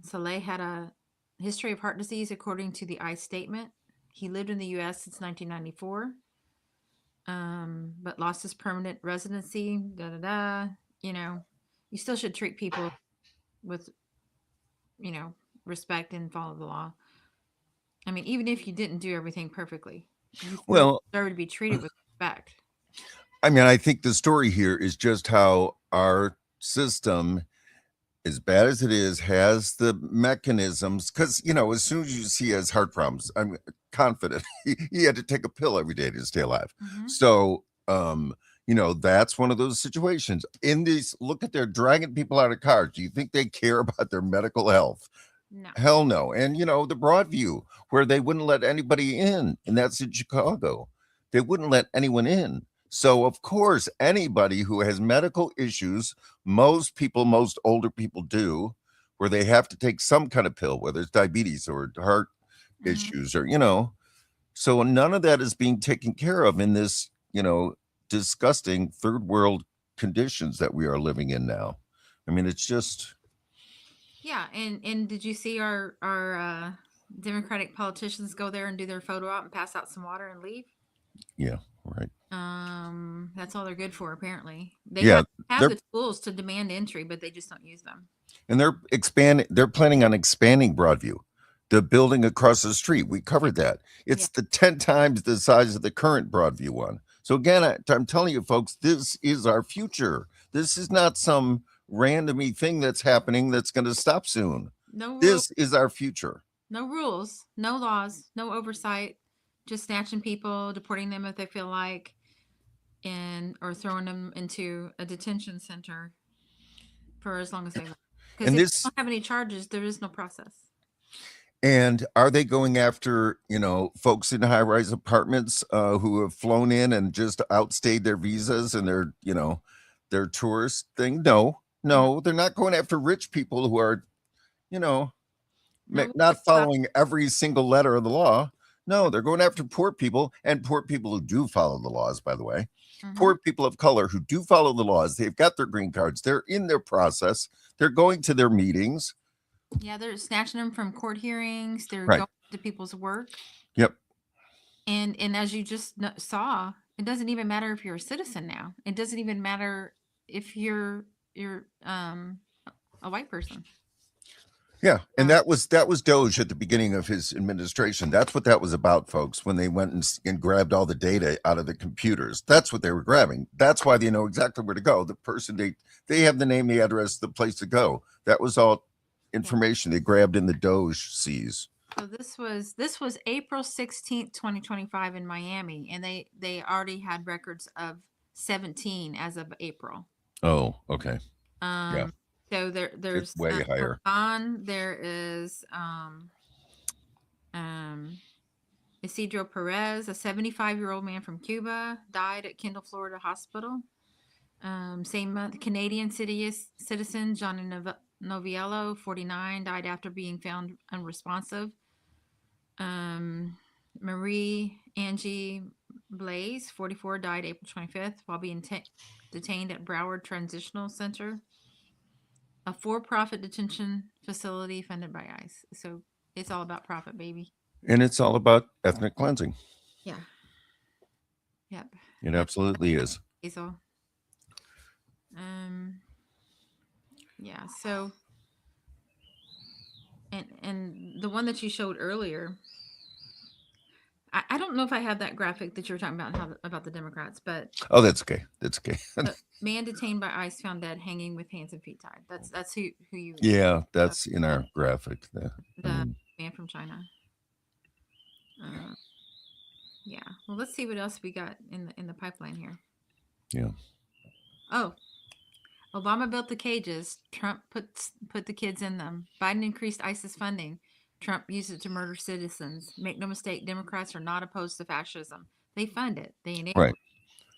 Saleh had a history of heart disease, according to the ICE statement. He lived in the U.S. since 1994, but lost his permanent residency. You know, you still should treat people with, respect and follow the law. I mean, even if you didn't do everything perfectly, you still deserve to be treated with respect. I mean, I think the story here is just how our system, as bad as it is, has the mechanisms. Because, as soon as you see he has heart problems, I'm confident he had to take a pill every day to stay alive. Mm-hmm. So, that's one of those situations. In these, look at they're dragging people out of cars. Do you think they care about their medical health? No. Hell no. And, the Broadview, where they wouldn't let anybody in, and that's in Chicago. They wouldn't let anyone in. So, of course, anybody who has medical issues, most older people do, where they have to take some kind of pill, whether it's diabetes or heart issues or, so none of that is being taken care of in this, disgusting third world conditions that we are living in now. I mean, it's just. Yeah. And did you see our Democratic politicians go there and do their photo op and pass out some water and leave? Yeah. Right. That's all they're good for, apparently. They have the tools to demand entry, but they just don't use them. And they're planning on expanding Broadview, the building across the street. We covered that. It's the 10 times the size of the current Broadview one. So again, I'm telling you folks, this is our future. This is not some randomy thing that's happening that's going to stop soon. This is our future. No rules, no laws, no oversight. Just snatching people, deporting them if they feel like, or throwing them into a detention center for as long as they want. Because if you don't have any charges, there is no process. And are they going after, folks in high-rise apartments who have flown in and just outstayed their visas and their tourist thing? No, they're not going after rich people who are, not following every single letter of the law. No, they're going after poor people, and poor people who do follow the laws, by the way. Mm-hmm. Poor people of color who do follow the laws. They've got their green cards. They're in their process. They're going to their meetings. Yeah, they're snatching them from court hearings. They're going to people's work. Yep. And as you just saw, it doesn't even matter if you're a citizen now. It doesn't even matter if you're a white person. Yeah, and that was Doge at the beginning of his administration. That's what that was about, folks, when they went and grabbed all the data out of the computers. That's what they were grabbing. That's why they know exactly where to go. The person, they have the name, the address, the place to go. That was all information they grabbed in the Doge seas. So this was April 16th, 2025 in Miami, and they already had records of 17 as of April. Oh, okay. Yeah. So there's it's way higher. There is Isidro Perez, a 75-year-old man from Cuba, died at Kendall, Florida hospital. Same month, Canadian citizen Johnny Noviello, 49, died after being found unresponsive. Marie Angie Blaze, 44, died April 25th while being detained at Broward Transitional Center, a for-profit detention facility funded by ICE. So it's all about profit, baby. And it's all about ethnic cleansing. Yeah. Yep. It absolutely is. Hazel. Yeah. So, and the one that you showed earlier, I don't know if I have that graphic that you were talking about the Democrats, but oh, that's okay. That's okay. Man detained by ICE found dead hanging with hands and feet tied. That's who you. Yeah, that's in our graphic. The man from China. Well, let's see what else we got in the pipeline here. Yeah. Oh, Obama built the cages. Trump put the kids in them. Biden increased ISIS funding. Trump used it to murder citizens. Make no mistake, Democrats are not opposed to fascism. They fund it. They enable Right. it.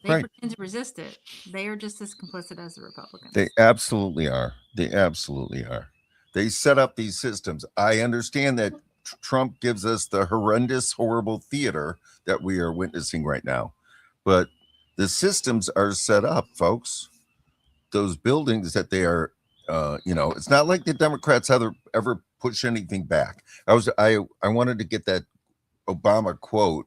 They Right. pretend to resist it. They are just as complicit as the Republicans. They absolutely are. They absolutely are. They set up these systems. I understand that Trump gives us the horrendous, horrible theater that we are witnessing right now. But the systems are set up, folks. Those buildings that they are, it's not like the Democrats ever push anything back. I wanted to get that Obama quote.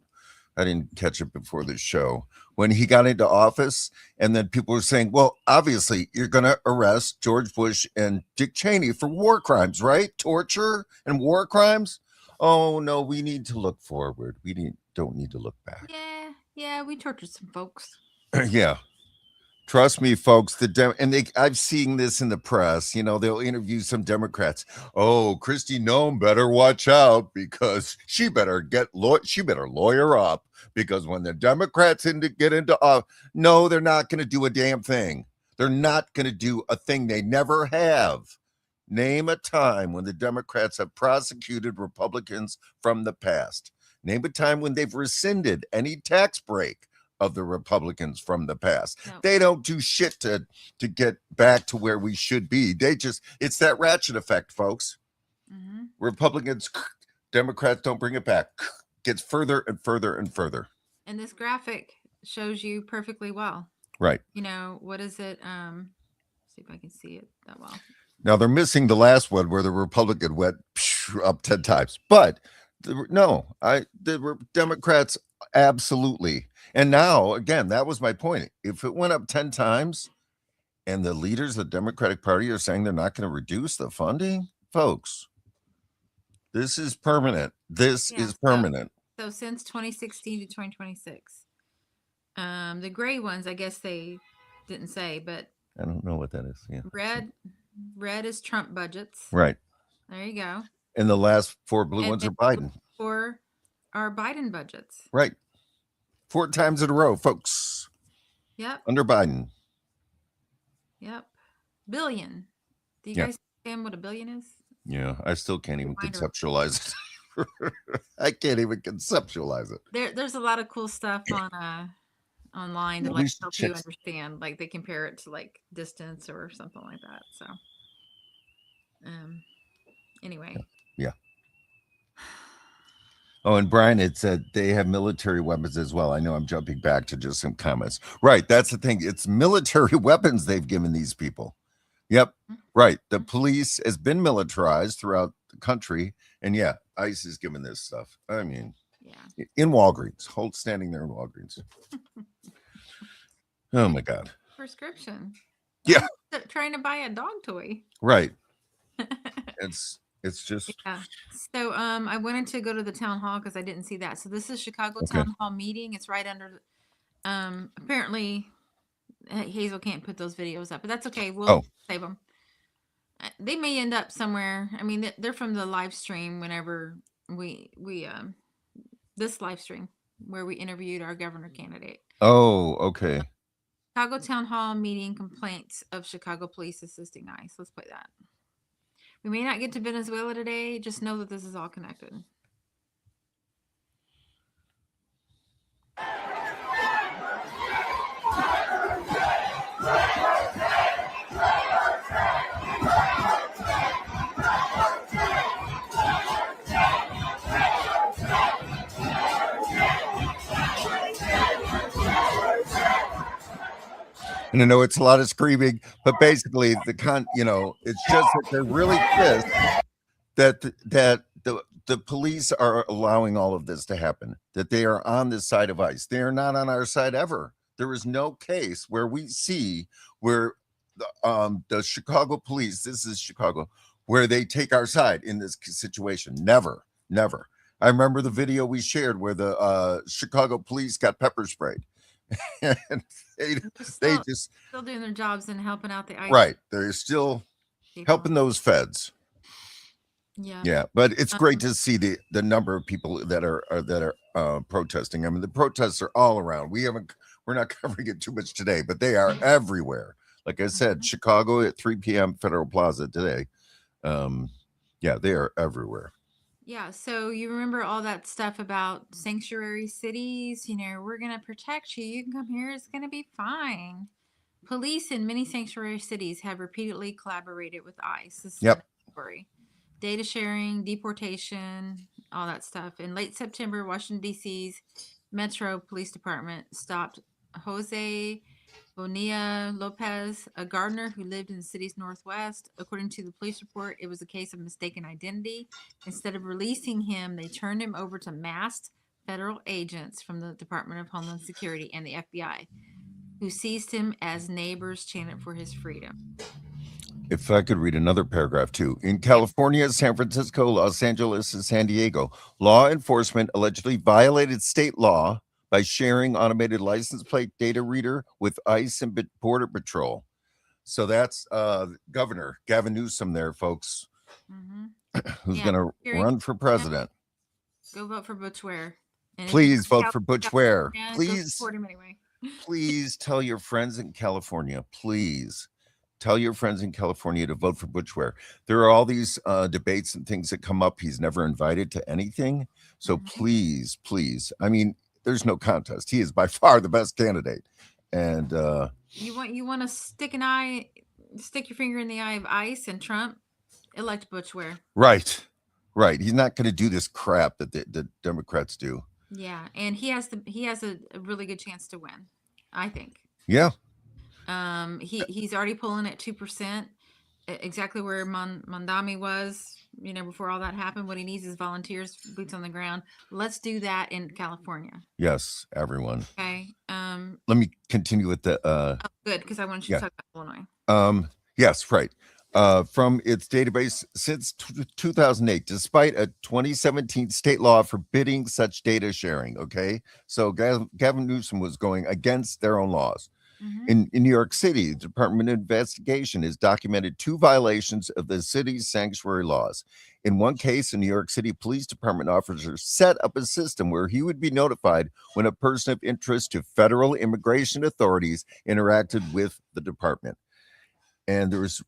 I didn't catch it before the show. When he got into office, and then people were saying, well, obviously, you're going to arrest George Bush and Dick Cheney for war crimes, right? Torture and war crimes. Oh, no, we need to look forward. Don't need to look back. Yeah, we tortured some folks. Yeah. Trust me, folks. I've seen this in the press. They'll interview some Democrats. Oh, Kristi Noem better watch out because she better lawyer up because when the Democrats get into no, they're not going to do a damn thing. They're not going to do a thing. They never have. Name a time when the Democrats have prosecuted Republicans from the past. Name a time when they've rescinded any tax break of the Republicans from the past. No. They don't do shit to get back to where we should be. It's that ratchet effect, folks. Mm-hmm. Republicans, Democrats don't bring it back. Gets further and further and further. And this graphic shows you perfectly well. Right. What is it? See if I can see it that well. Now they're missing the last one where the Republican went up 10 times. But the Democrats absolutely. And now, again, that was my point. If it went up 10 times and the leaders of the Democratic Party are saying they're not going to reduce the funding, folks, this is permanent. This is permanent. So since 2016 to 2026, the gray ones, I guess they didn't say, but I don't know what that is. Yeah. Red is Trump budgets. Right. There you go. And the last 4 blue ones are Biden. For our Biden budgets. Right. 4 times in a row, folks. Yep. Under Biden. Yep. Billion. Do you guys understand what a billion is? Yeah, I still can't even conceptualize it. I can't even conceptualize it. There's a lot of cool stuff on online to help you understand. Like they compare it to like distance or something like that. So anyway. Yeah. Oh, and Brian, it said they have military weapons as well. I know I'm jumping back to just some comments. Right. That's the thing. It's military weapons they've given these people. Yep. Right. The police has been militarized throughout the country. And yeah, ICE is giving this stuff. I mean, in Walgreens, standing there in Walgreens. Oh, my God. Prescription. Yeah. I'm trying to buy a dog toy. Right. It's just. Yeah. So I wanted to go to the town hall because I didn't see that. So this is Chicago Town Hall meeting. It's right under. Apparently, Hazel can't put those videos up, but that's okay. We'll save them. They may end up somewhere. I mean, they're from the live stream whenever we this live stream where we interviewed our governor candidate. Oh, okay. Chicago Town Hall meeting complaints of Chicago police assisting ICE. Let's play that. We may not get to Venezuela today. Just know that this is all connected. And I know it's a lot of screaming, but basically it's just that they're really pissed that the police are allowing all of this to happen, that they are on this side of ICE. They are not on our side ever. There is no case where we see where the Chicago police, this is Chicago, where they take our side in this situation. Never. I remember the video we shared where the Chicago police got pepper sprayed. And they just still doing their jobs and helping out the ICE. Right. They're still helping those feds. Yeah. Yeah, but it's great to see the number of people that are protesting. I mean, the protests are all around. We're not covering it too much today, but they are everywhere. Like I said, Chicago at 3 p.m. Federal Plaza today. Yeah, they are everywhere. Yeah, so you remember all that stuff about sanctuary cities? You know, we're going to protect you. You can come here. It's going to be fine. Police in many sanctuary cities have repeatedly collaborated with ICE. This is Yep. the story. Data sharing, deportation, all that stuff. In late September, Washington, D.C.'s Metro Police Department stopped Jose Bonilla Lopez, a gardener who lived in the city's northwest. According to the police report, it was a case of mistaken identity. Instead of releasing him, they turned him over to masked federal agents from the Department of Homeland Security and the FBI, who seized him as neighbors chanted for his freedom. If I could read another paragraph too. In California, San Francisco, Los Angeles, and San Diego, law enforcement allegedly violated state law by sharing automated license plate data reader with ICE and Border Patrol. So that's Governor Gavin Newsom there, folks, who's going to run for president. Go vote for Butch Ware. Please vote for Butch Ware. Please support him anyway. Please tell your friends in California, please tell your friends in California to vote for Butch Ware. There are all these debates and things that come up. He's never invited to anything. So please, please. I mean, there's no contest. He is by far the best candidate. And you want to stick your finger in the eye of ICE and Trump, elect Butch Ware. Right. He's not going to do this crap that the Democrats do. Yeah, and he has a really good chance to win, I think. Yeah. He's already pulling at 2%, exactly where Mondami was, you know, before all that happened. What he needs is volunteers, boots on the ground. Let's do that in California. Yes, everyone. Okay. Let me continue with the good, because I want you to talk about Illinois. Yes, right. From its database since 2008, despite a 2017 state law forbidding such data sharing. Okay, so Gavin Newsom was going against their own laws. In New York City, the Department of Investigation has documented 2 violations of the city's sanctuary laws. In one case, a New York City Police Department officer set up a system where he would be notified when a person of interest to federal immigration authorities interacted with the department. And there's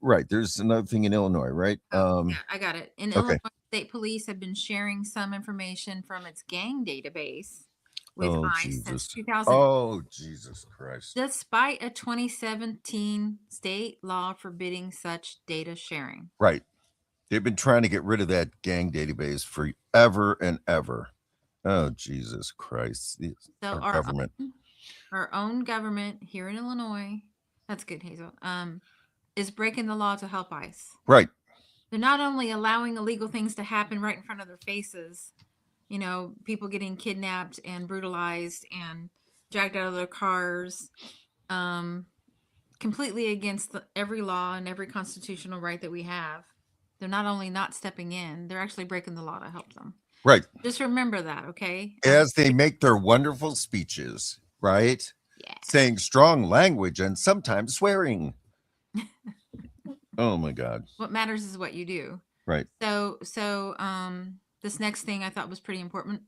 another thing in Illinois, right? Yeah, I got it. In Illinois, state police have been sharing some information from its gang database with ICE since 2000. Oh, Jesus Christ. Despite a 2017 state law forbidding such data sharing. Right. They've been trying to get rid of that gang database forever and ever. Oh, Jesus Christ. Our government. Our own government here in Illinois, that's good, Hazel, is breaking the law to help ICE. Right. They're not only allowing illegal things to happen right in front of their faces, you know, people getting kidnapped and brutalized and dragged out of their cars, completely against every law and every constitutional right that we have. They're not only not stepping in, they're actually breaking the law to help them. Right. Just remember that, okay? As they make their wonderful speeches, right? Yeah. Saying strong language and sometimes swearing. Oh my God. What matters is what you do. Right. So this next thing I thought was pretty important.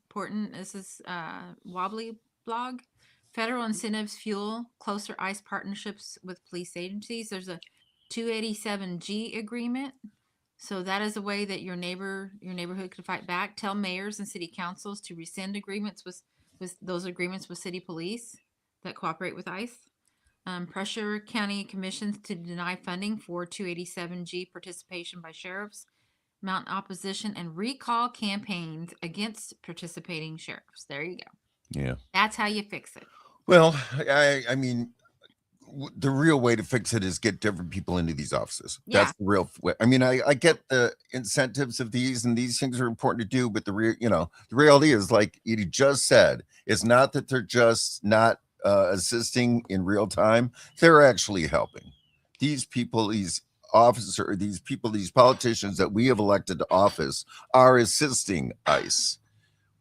This is Wobbly blog. Federal incentives fuel closer ICE partnerships with police agencies. There's a 287G agreement. So that is a way that your neighborhood could fight back. Tell mayors and city councils to rescind agreements with those agreements with city police that cooperate with ICE. Pressure county commissions to deny funding for 287G participation by sheriffs. Mount opposition and recall campaigns against participating sheriffs. There you go. Yeah. That's how you fix it. Well, I mean, the real way to fix it is get different people into these offices. Yeah. That's the real way. I mean, I get the incentives of these, and these things are important to do, but the reality is, like you just said, it's not that they're just not assisting in real time. They're actually helping these people, these politicians that we have elected to office are assisting ICE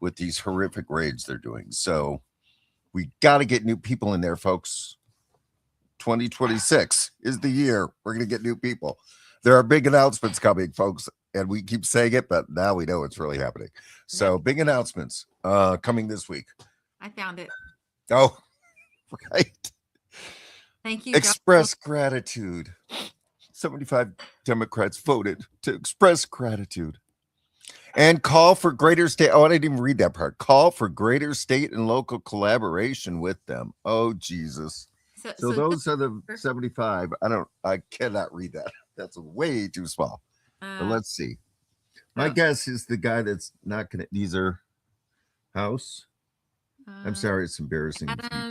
with these horrific raids they're doing. So we got to get new people in there, folks. 2026 is the year we're going to get new people. There are big announcements coming, folks. and we keep saying it, but now we know it's really happening. So big announcements coming this week. I found it. Oh, right. Thank you. Express gratitude. 75 Democrats voted to express gratitude. And call for greater state. Oh, I didn't even read that part. Call for greater state and local collaboration with them. Oh, Jesus. So those are the 75. I cannot read that. That's way too small. But let's see. My guess is the guy that's not going to, these are House. I'm sorry, it's embarrassing.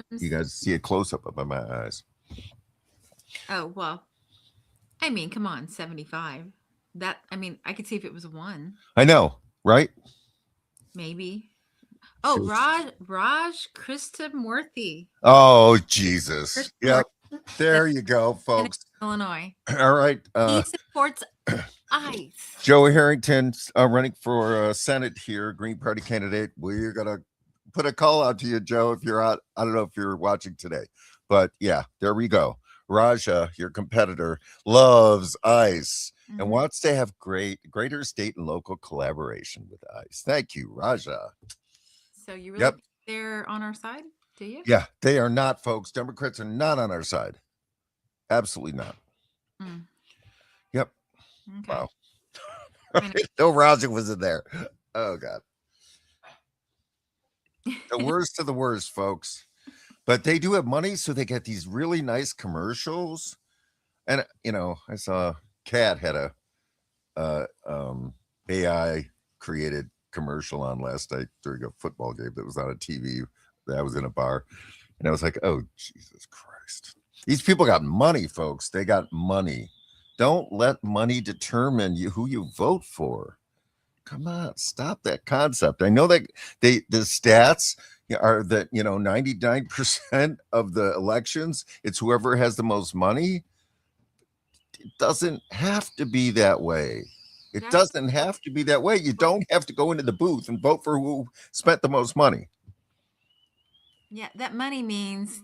You guys see a close up of my eyes. Oh, well, I mean, come on, 75. That, I mean, I could see if it was 1. I know, right? Maybe. Oh, Raj Krishnamurthy. Oh, Jesus. Yep. There you go, folks. Illinois. All right. He supports ICE. Joe Harrington's running for Senate here, Green Party candidate. We're going to put a call out to you, Joe, if you're out. I don't know if you're watching today, but yeah, there we go. Raja, your competitor, loves ICE and wants to have greater state and local collaboration with ICE. Thank you, Raja. So you really think they're on our side? Do you? Yeah, they are not, folks. Democrats are not on our side. Absolutely not. Yep. Okay. Wow. No Raja was in there. Oh, God. The worst of the worst, folks. But they do have money, so they get these really nice commercials. And, you know, I saw Kat had a AI created commercial on last night during a football game that was on a TV that I was in a bar. And I was like, oh, Jesus Christ. These people got money, folks. They got money. Don't let money determine who you vote for. Come on, stop that concept. I know that the stats are that, 99% of the elections, it's whoever has the most money. It doesn't have to be that way. It doesn't have to be that way. You don't have to go into the booth and vote for who spent the most money. Yeah, that money means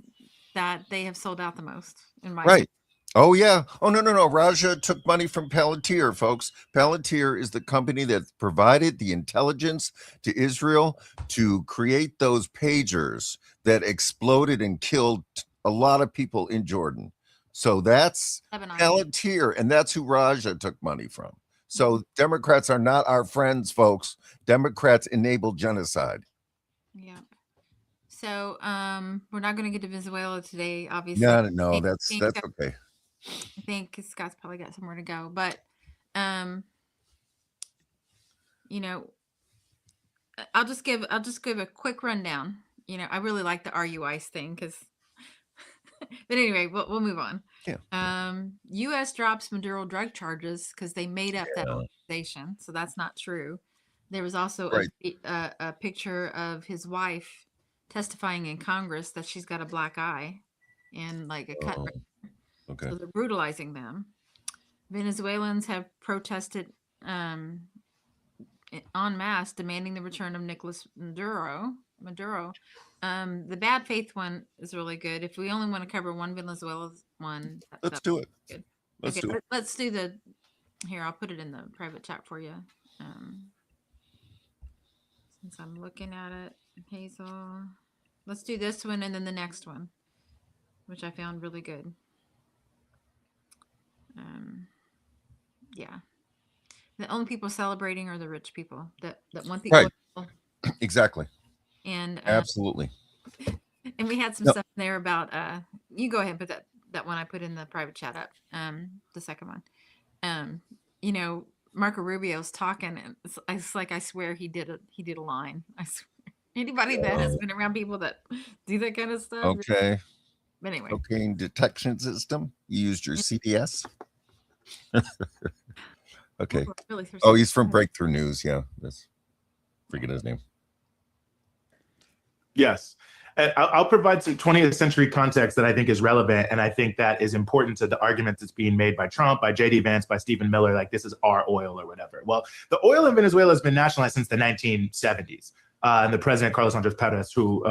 that they have sold out the most, in my opinion. Oh, yeah. Oh, no. Raja took money from Palantir, folks. Palantir is the company that provided the intelligence to Israel to create those pagers that exploded and killed a lot of people in Jordan. So that's Palantir, and that's who Raja took money from. So Democrats are not our friends, folks. Democrats enable genocide. Yeah. So we're not going to get to Venezuela today, obviously. No, that's okay. I think Scott's probably got somewhere to go, but I'll just give a quick rundown. I really like the RU ICE thing because, but anyway, we'll move on. Yeah. U.S. drops Maduro drug charges because they made up that organization, so that's not true. There was also a picture of his wife testifying in Congress that she's got a black eye and like a cut. Okay. So they're brutalizing them. Venezuelans have protested en masse, demanding the return of Nicolas Maduro. The bad faith one is really good. If we only want to cover one Venezuela one, let's do it. Good. Let's do it. Let's do the. Here, I'll put it in the private chat for you. Since I'm looking at it, Hazel. Let's do this one and then the next one, which I found really good. Yeah, the only people celebrating are the rich people that want the oil. Exactly. And absolutely. And we had some stuff in there about you go ahead and put that one I put in the private chat up, the second one. Marco Rubio's talking and it's like I swear he did a line. I swear. Anybody that has been around people that do that kind of stuff. Okay. But anyway. Cocaine detection system. You used your CDS. Okay. Oh, he's from Breakthrough News. Yeah, that's freaking his name. Yes. I'll provide some 20th century context that I think is relevant, and I think that is important to the argument that's being made by Trump, by J.D. Vance, by Stephen Miller, like this is our oil or whatever. Well, the oil in Venezuela has been nationalized since the 1970s. And the president, Carlos Andrés Pérez, who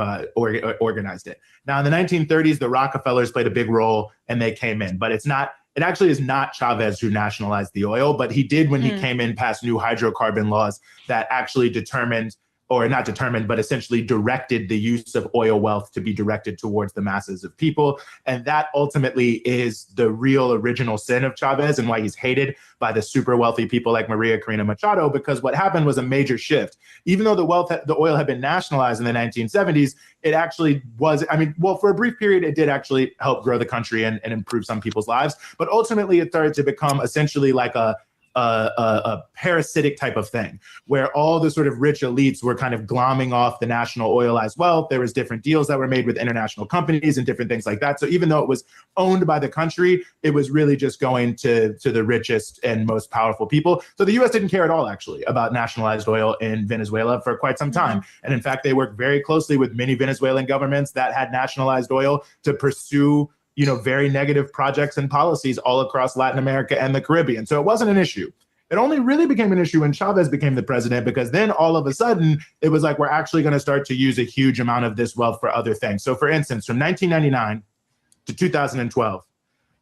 organized it. Now, in the 1930s, the Rockefellers played a big role, and they came in. But it's not it actually is not Chavez who nationalized the oil, but he did when he came in past new hydrocarbon laws that actually determined, or not determined, but essentially directed the use of oil wealth to be directed towards the masses of people. And that ultimately is the real original sin of Chavez and why he's hated by the super wealthy people like Maria Corina Machado, because what happened was a major shift. Even though the oil had been nationalized in the 1970s, it actually was, for a brief period, it did actually help grow the country and improve some people's lives. But ultimately, it started to become essentially like a parasitic type of thing, where all the sort of rich elites were kind of glomming off the national oilized wealth. There was different deals that were made with international companies and different things like that. So even though it was owned by the country, it was really just going to the richest and most powerful people. So the U.S. didn't care at all, actually, about nationalized oil in Venezuela for quite some time. And in fact, they worked very closely with many Venezuelan governments that had nationalized oil to pursue very negative projects and policies all across Latin America and the Caribbean. So it wasn't an issue. It only really became an issue when Chavez became the president, because then all of a sudden it was like, we're actually going to start to use a huge amount of this wealth for other things. So for instance, from 1999 to 2012,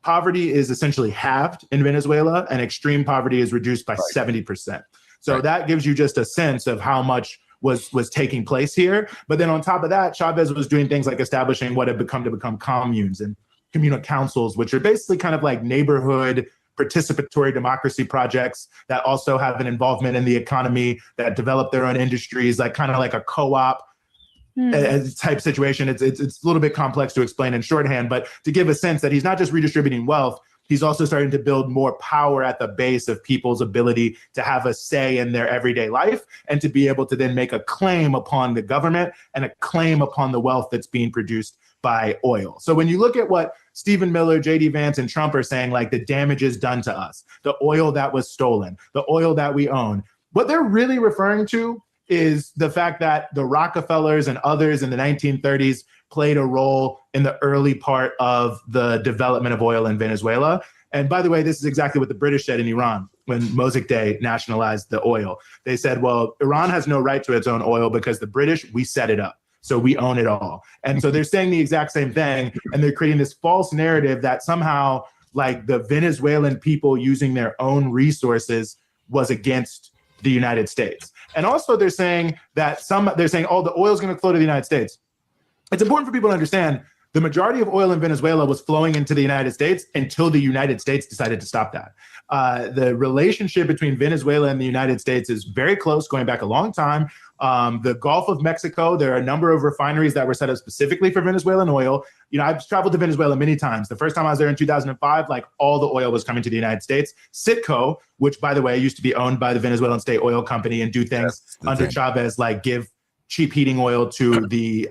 poverty is essentially halved in Venezuela and extreme poverty is reduced by 70%. So that gives you just a sense of how much was taking place here. But then on top of that, Chavez was doing things like establishing what had become communes and communal councils, which are basically kind of like neighborhood participatory democracy projects that also have an involvement in the economy, that develop their own industries, like kind of like a co-op type situation. It's a little bit complex to explain in shorthand, but to give a sense that he's not just redistributing wealth, he's also starting to build more power at the base of people's ability to have a say in their everyday life and to be able to then make a claim upon the government and a claim upon the wealth that's being produced by oil. So when you look at what Stephen Miller, JD Vance, and Trump are saying, like the damages done to us, the oil that was stolen, the oil that we own, what they're really referring to is the fact that the Rockefellers and others in the 1930s played a role in the early part of the development of oil in Venezuela. And by the way, this is exactly what the British said in Iran when Mossadegh nationalized the oil. They said, well, Iran has no right to its own oil because the British, we set it up. So we own it all. And so they're saying the exact same thing. And they're creating this false narrative that somehow like the Venezuelan people using their own resources was against the United States. And also they're saying that oh, the oil is going to flow to the United States. It's important for people to understand the majority of oil in Venezuela was flowing into the United States until the United States decided to stop that. The relationship between Venezuela and the United States is very close, going back a long time. The Gulf of Mexico, there are a number of refineries that were set up specifically for Venezuelan oil. I've traveled to Venezuela many times. The first time I was there in 2005, like all the oil was coming to the United States. Citgo, which by the way, used to be owned by the Venezuelan State Oil Company and do things under Chavez, like give cheap heating oil to the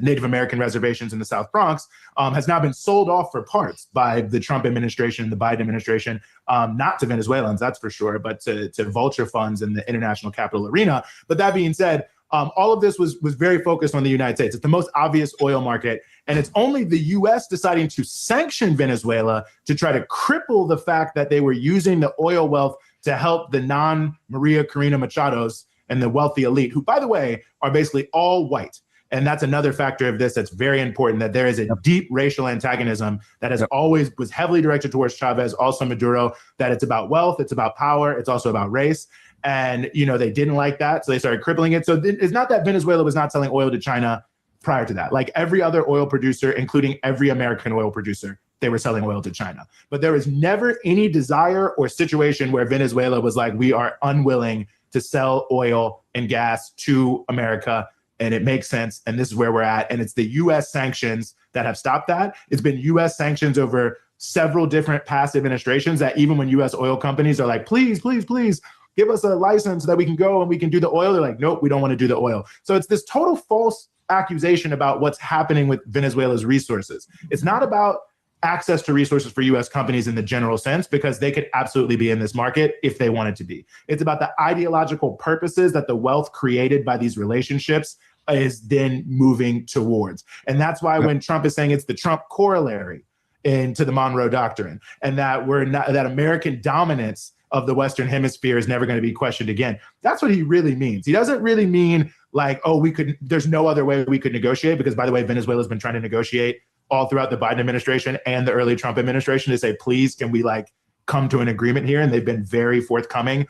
Native American reservations in the South Bronx, has now been sold off for parts by the Trump administration, the Biden administration, not to Venezuelans, that's for sure, but to vulture funds in the international capital arena. But that being said, all of this was very focused on the United States. It's the most obvious oil market. And it's only the U.S. deciding to sanction Venezuela to try to cripple the fact that they were using the oil wealth to help the non-Maria Corina Machados and the wealthy elite, who, by the way, are basically all white. And that's another factor of this that's very important, that there is a deep racial antagonism that has always was heavily directed towards Chavez, also Maduro, that it's about wealth, it's about power, it's also about race. And, they didn't like that, so they started crippling it. So it's not that Venezuela was not selling oil to China prior to that. Like every other oil producer, including every American oil producer, they were selling oil to China. But there was never any desire or situation where Venezuela was like, we are unwilling to sell oil and gas to America, and it makes sense, and this is where we're at. And it's the U.S. sanctions that have stopped that. It's been U.S. sanctions over several different past administrations that even when U.S. oil companies are like, please, please, please, give us a license so that we can go and we can do the oil, they're like, nope, we don't want to do the oil. So it's this total false accusation about what's happening with Venezuela's resources. It's not about access to resources for U.S. companies in the general sense, because they could absolutely be in this market if they wanted to be. It's about the ideological purposes that the wealth created by these relationships is then moving towards. And that's why when Trump is saying it's the Trump corollary into the Monroe Doctrine, and that that American dominance of the Western Hemisphere is never going to be questioned again, that's what he really means. He doesn't really mean like, oh, there's no other way we could negotiate, because by the way, Venezuela's been trying to negotiate all throughout the Biden administration and the early Trump administration to say, please, can we like come to an agreement here? And they've been very forthcoming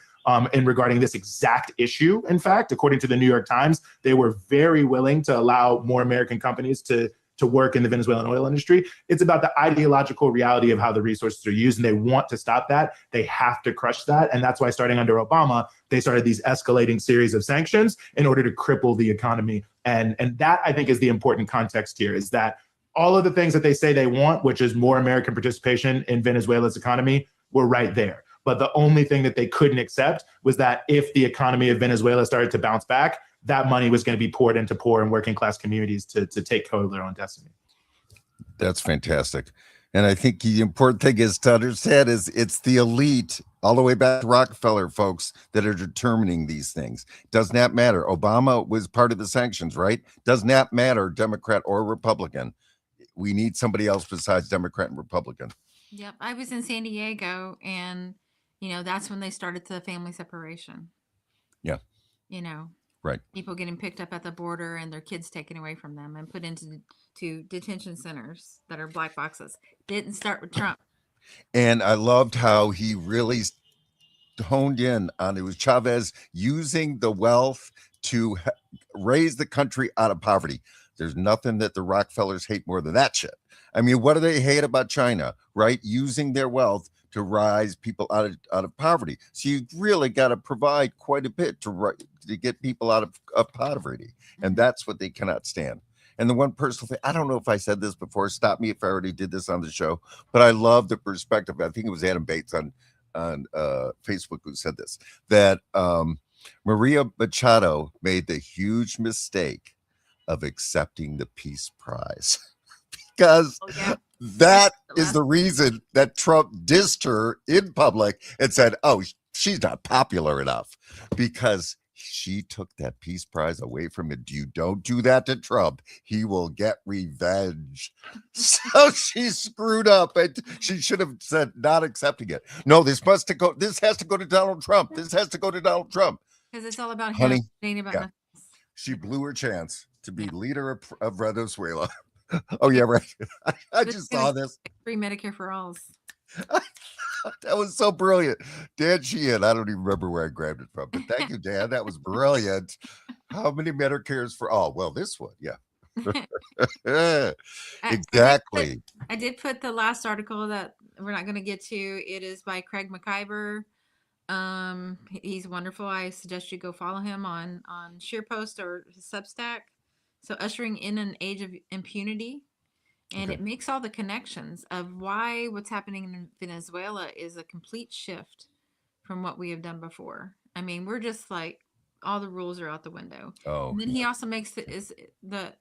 in regarding this exact issue. In fact, according to the New York Times, they were very willing to allow more American companies to work in the Venezuelan oil industry. It's about the ideological reality of how the resources are used, and they want to stop that. They have to crush that. And that's why starting under Obama, they started these escalating series of sanctions in order to cripple the economy. And that, I think, is the important context here, is that all of the things that they say they want, which is more American participation in Venezuela's economy, were right there. But the only thing that they couldn't accept was that if the economy of Venezuela started to bounce back, that money was going to be poured into poor and working class communities to take control of their own destiny. That's fantastic. And I think the important thing is to understand is it's the elite all the way back to Rockefeller folks that are determining these things. Does not matter. Obama was part of the sanctions, right? Does not matter, Democrat or Republican. We need somebody else besides Democrat and Republican. Yep. I was in San Diego, and, you know, that's when they started the family separation. Yeah. You know, right. People getting picked up at the border and their kids taken away from them and put into detention centers that are black boxes. Didn't start with Trump. And I loved how he really honed in on it was Chavez using the wealth to raise the country out of poverty. There's nothing that the Rockefellers hate more than that shit. I mean, what do they hate about China, right? Using their wealth to rise people out of poverty. So you really got to provide quite a bit to get people out of poverty. And that's what they cannot stand. And the one personal thing, I don't know if I said this before, stop me if I already did this on the show, but I love the perspective. I think it was Adam Bates on Facebook who said this, that Maria Machado made the huge mistake of accepting the Peace Prize because that is the reason that Trump dissed her in public and said, oh, she's not popular enough because she took that Peace Prize away from him. You don't do that to Trump. He will get revenge. So she screwed up and she should have said not accepting it. No, this has to go to Donald Trump. This has to go to Donald Trump. Because it's all about Honey, him. It ain't about nothing. She blew her chance to be leader of Venezuela. Oh, yeah, right. I just saw this. Free Medicare for all. That was so brilliant. Dan Sheehan, I don't even remember where I grabbed it from, but thank you, Dan. That was brilliant. How many Medicares for all? Well, this one, yeah. Exactly. I did put the last article that we're not going to get to. It is by Craig McIver. He's wonderful. I suggest you go follow him on SheerPost or his Substack. So ushering in an age of impunity. And it makes all the connections of why what's happening in Venezuela is a complete shift from what we have done before. I mean, we're just like, all the rules are out the window. Oh, and then he also makes the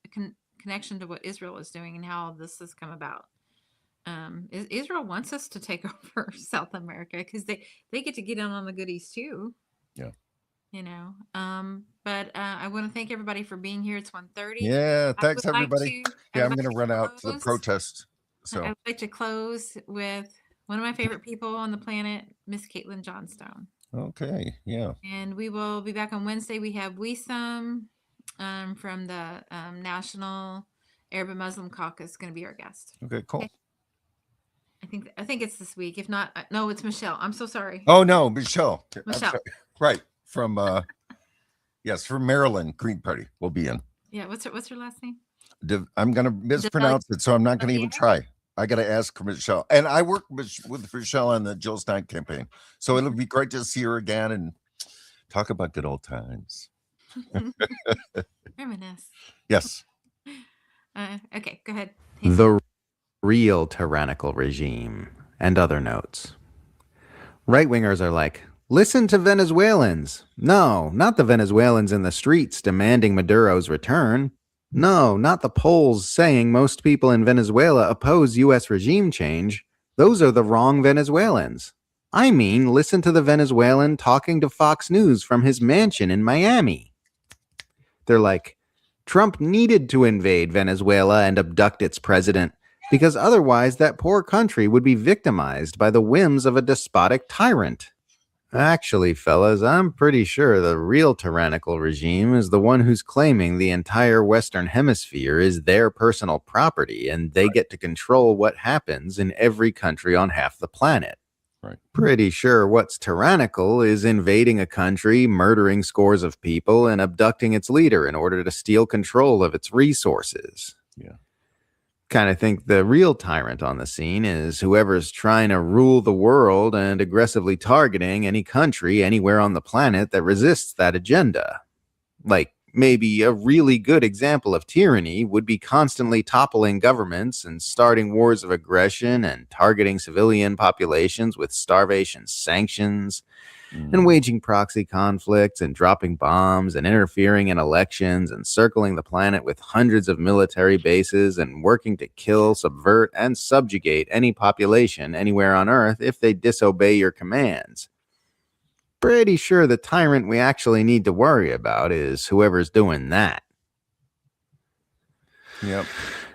connection to what Israel is doing and how this has come about. Israel wants us to take over South America because they get to get in on the goodies too. Yeah. You know, but I want to thank everybody for being here. It's 1:30. Yeah, thanks everybody. I'm going to run out to the protest. So I'd like to close with one of my favorite people on the planet, Miss Caitlin Johnstone. Okay, yeah. And we will be back on Wednesday. We have Wisam from the National Arab and Muslim Caucus going to be our guest. Okay, cool. Okay. I think it's this week. If not, no, it's Michelle. I'm so sorry. Oh no, Michelle. Michelle. Right. From from Maryland, Green Party will be in. Yeah, what's her last name? I'm gonna mispronounce it, so I'm not gonna even try. I gotta ask Michelle. And I work with Michelle on the Jill Stein campaign. So it'll be great to see her again and talk about good old times. Reminisce. Yes. Okay, go ahead. The real tyrannical regime and other notes. Right-wingers are like, listen to Venezuelans. No, not the Venezuelans in the streets demanding Maduro's return. No, not the polls saying most people in Venezuela oppose U.S. regime change. Those are the wrong Venezuelans. I mean, listen to the Venezuelan talking to Fox News from his mansion in Miami. They're like, Trump needed to invade Venezuela and abduct its president because otherwise that poor country would be victimized by the whims of a despotic tyrant. Actually, fellas, I'm pretty sure the real tyrannical regime is the one who's claiming the entire Western Hemisphere is their personal property and they get to control what happens in every country on half the planet. Right. Pretty sure what's tyrannical is invading a country, murdering scores of people, and abducting its leader in order to steal control of its resources. Yeah. Kind of think the real tyrant on the scene is whoever's trying to rule the world and aggressively targeting any country anywhere on the planet that resists that agenda. Like, maybe a really good example of tyranny would be constantly toppling governments and starting wars of aggression and targeting civilian populations with starvation sanctions, and waging proxy conflicts and dropping bombs and interfering in elections and circling the planet with hundreds of military bases and working to kill, subvert, and subjugate any population anywhere on Earth if they disobey your commands. Pretty sure the tyrant we actually need to worry about is whoever's doing that. Yep.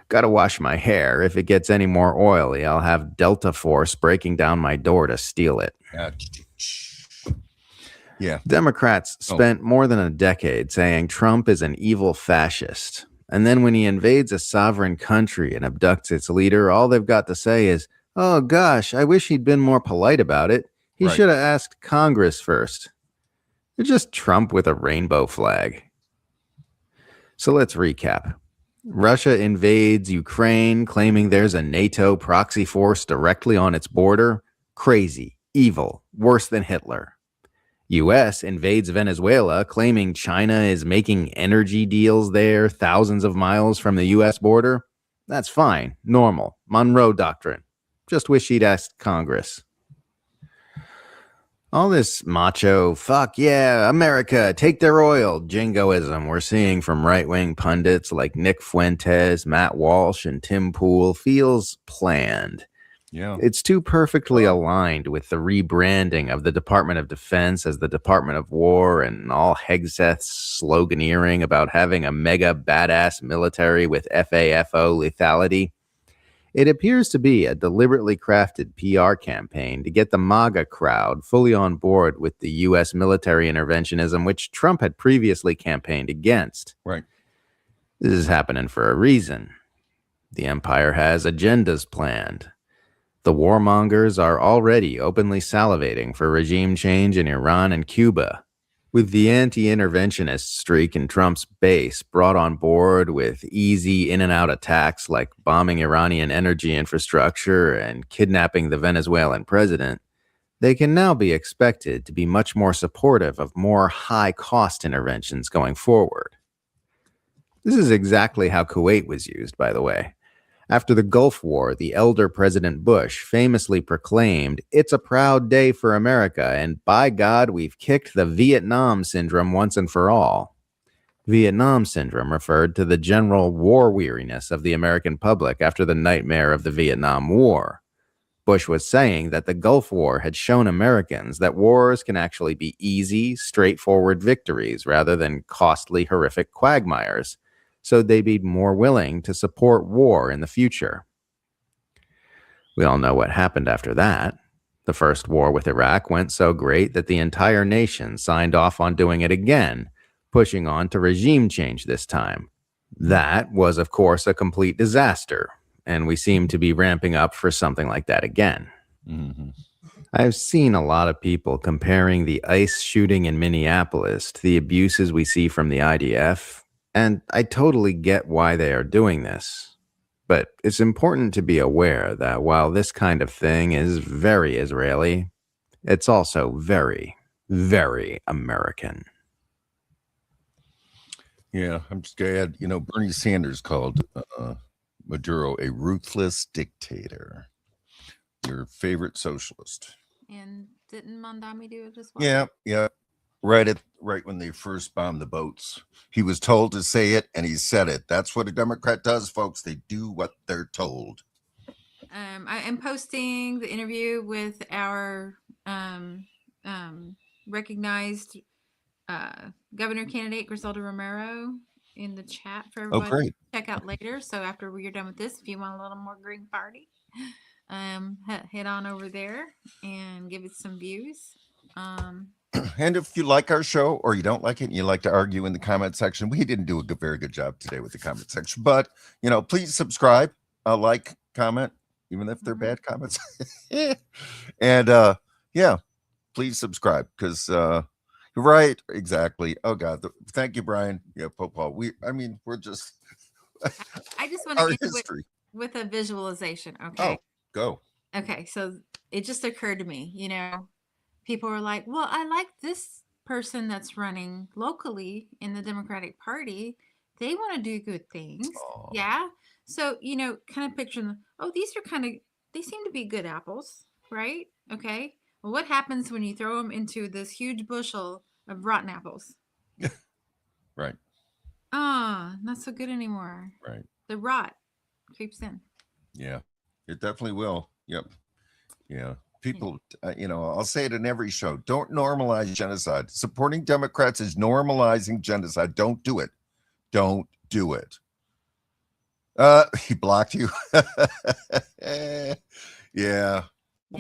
Gotta wash my hair. If it gets any more oily, I'll have Delta Force breaking down my door to steal it. Yeah. Democrats spent more than a decade saying Trump is an evil fascist. And then when he invades a sovereign country and abducts its leader, all they've got to say is, oh gosh, I wish he'd been more polite about it. He should have asked Congress first. It's just Trump with a rainbow flag. So let's recap. Russia invades Ukraine, claiming there's a NATO proxy force directly on its border. Crazy, evil, worse than Hitler. U.S. invades Venezuela, claiming China is making energy deals there thousands of miles from the U.S. border. That's fine, normal, Monroe Doctrine. Just wish he'd asked Congress. All this macho, fuck yeah, America, take their oil, jingoism we're seeing from right-wing pundits like Nick Fuentes, Matt Walsh, and Tim Pool feels planned. Yeah. It's too perfectly aligned with the rebranding of the Department of Defense as the Department of War and all Hegseth's sloganeering about having a mega badass military with FAFO lethality. It appears to be a deliberately crafted PR campaign to get the MAGA crowd fully on board with the U.S. military interventionism, which Trump had previously campaigned against. Right. This is happening for a reason. The empire has agendas planned. The warmongers are already openly salivating for regime change in Iran and Cuba, with the anti-interventionist streak in Trump's base brought on board with easy in-and-out attacks like bombing Iranian energy infrastructure and kidnapping the Venezuelan president. They can now be expected to be much more supportive of more high-cost interventions going forward. This is exactly how Kuwait was used, by the way. After the Gulf War, the elder President Bush famously proclaimed, "It's a proud day for America, and by God, we've kicked the Vietnam syndrome once and for all." Vietnam syndrome referred to the general war weariness of the American public after the nightmare of the Vietnam War. Bush was saying that the Gulf War had shown Americans that wars can actually be easy, straightforward victories rather than costly, horrific quagmires, so they'd be more willing to support war in the future. We all know what happened after that. The first war with Iraq went so great that the entire nation signed off on doing it again, pushing on to regime change this time. That was, of course, a complete disaster, and we seem to be ramping up for something like that again. Mm-hmm. I've seen a lot of people comparing the ICE shooting in Minneapolis to the abuses we see from the IDF, and I totally get why they are doing this. But it's important to be aware that while this kind of thing is very Israeli, it's also very, very American. Yeah, I'm just glad, Bernie Sanders called Maduro a ruthless dictator. Your favorite socialist. And didn't Mondami do it as well? Yeah. Right when they first bombed the boats. He was told to say it, and he said it. That's what a Democrat does, folks. They do what they're told. I am posting the interview with our recognized governor candidate Griselda Romero in the chat for everybody to check out later. So after we're done with this, if you want a little more Green Party, head on over there and give it some views. And if you like our show or you don't like it and you like to argue in the comment section, we didn't do a very good job today with the comment section, but please subscribe, like, comment, even if they're bad comments. And yeah, please subscribe because right, exactly. Oh God, thank you, Brian. Yeah, Paul. We're just I just want to end with a visualization. Okay. Oh, go. Okay, so it just occurred to me, people are like, well, I like this person that's running locally in the Democratic Party. They want to do good things. Aww. Yeah. So, kind of picture them. Oh, these are they seem to be good apples, right? Okay. Well, what happens when you throw them into this huge bushel of rotten apples? Right. Not so good anymore. Right. The rot creeps in. Yeah, it definitely will. Yep. Yeah. People, I'll say it in every show. Don't normalize genocide. Supporting Democrats is normalizing genocide. Don't do it. Don't do it. He blocked you. Yeah.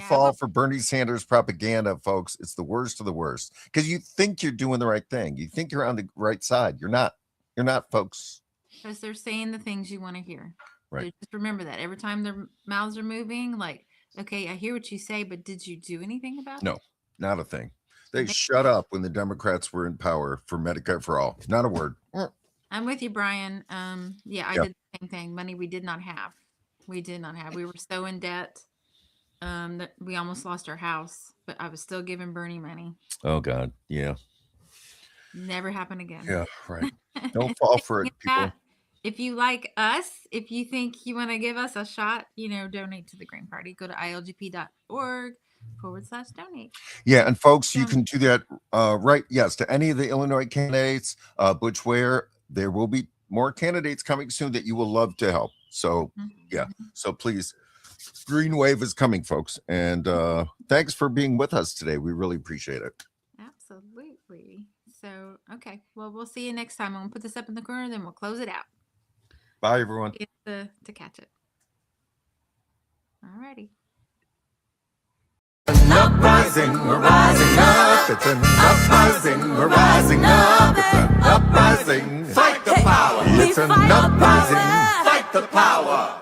Fall for Bernie Sanders propaganda, folks. It's the worst of the worst because you think you're doing the right thing. You think you're on the right side. You're not. You're not, folks. Because they're saying the things you want to hear. Right. So just remember that every time their mouths are moving, like, okay, I hear what you say, but did you do anything about it? No, not a thing. They shut up when the Democrats were in power for Medicare for all. Not a word. I'm with you, Brian. Yeah, I did the same thing. Money we did not have. We did not have. We were so in debt that we almost lost our house, but I was still giving Bernie money. Oh, God. Yeah. Never happen again. Yeah, right. Don't fall for it, people. If you like us, if you think you want to give us a shot, donate to the Green Party. Go to ilgp.org/donate. Yeah, and folks, you can do that right. Yes, to any of the Illinois candidates, Butch Ware. There will be more candidates coming soon that you will love to help. So yeah, so please, Green Wave is coming, folks. And thanks for being with us today. We really appreciate it. Absolutely. So, okay. Well, we'll see you next time. I'm going to put this up in the corner, then we'll close it out. Bye, everyone. To catch it. All righty. Uprising, we're rising up. It's an uprising, we're rising up. It's an uprising. Fight the power. It's an uprising. Fight the power.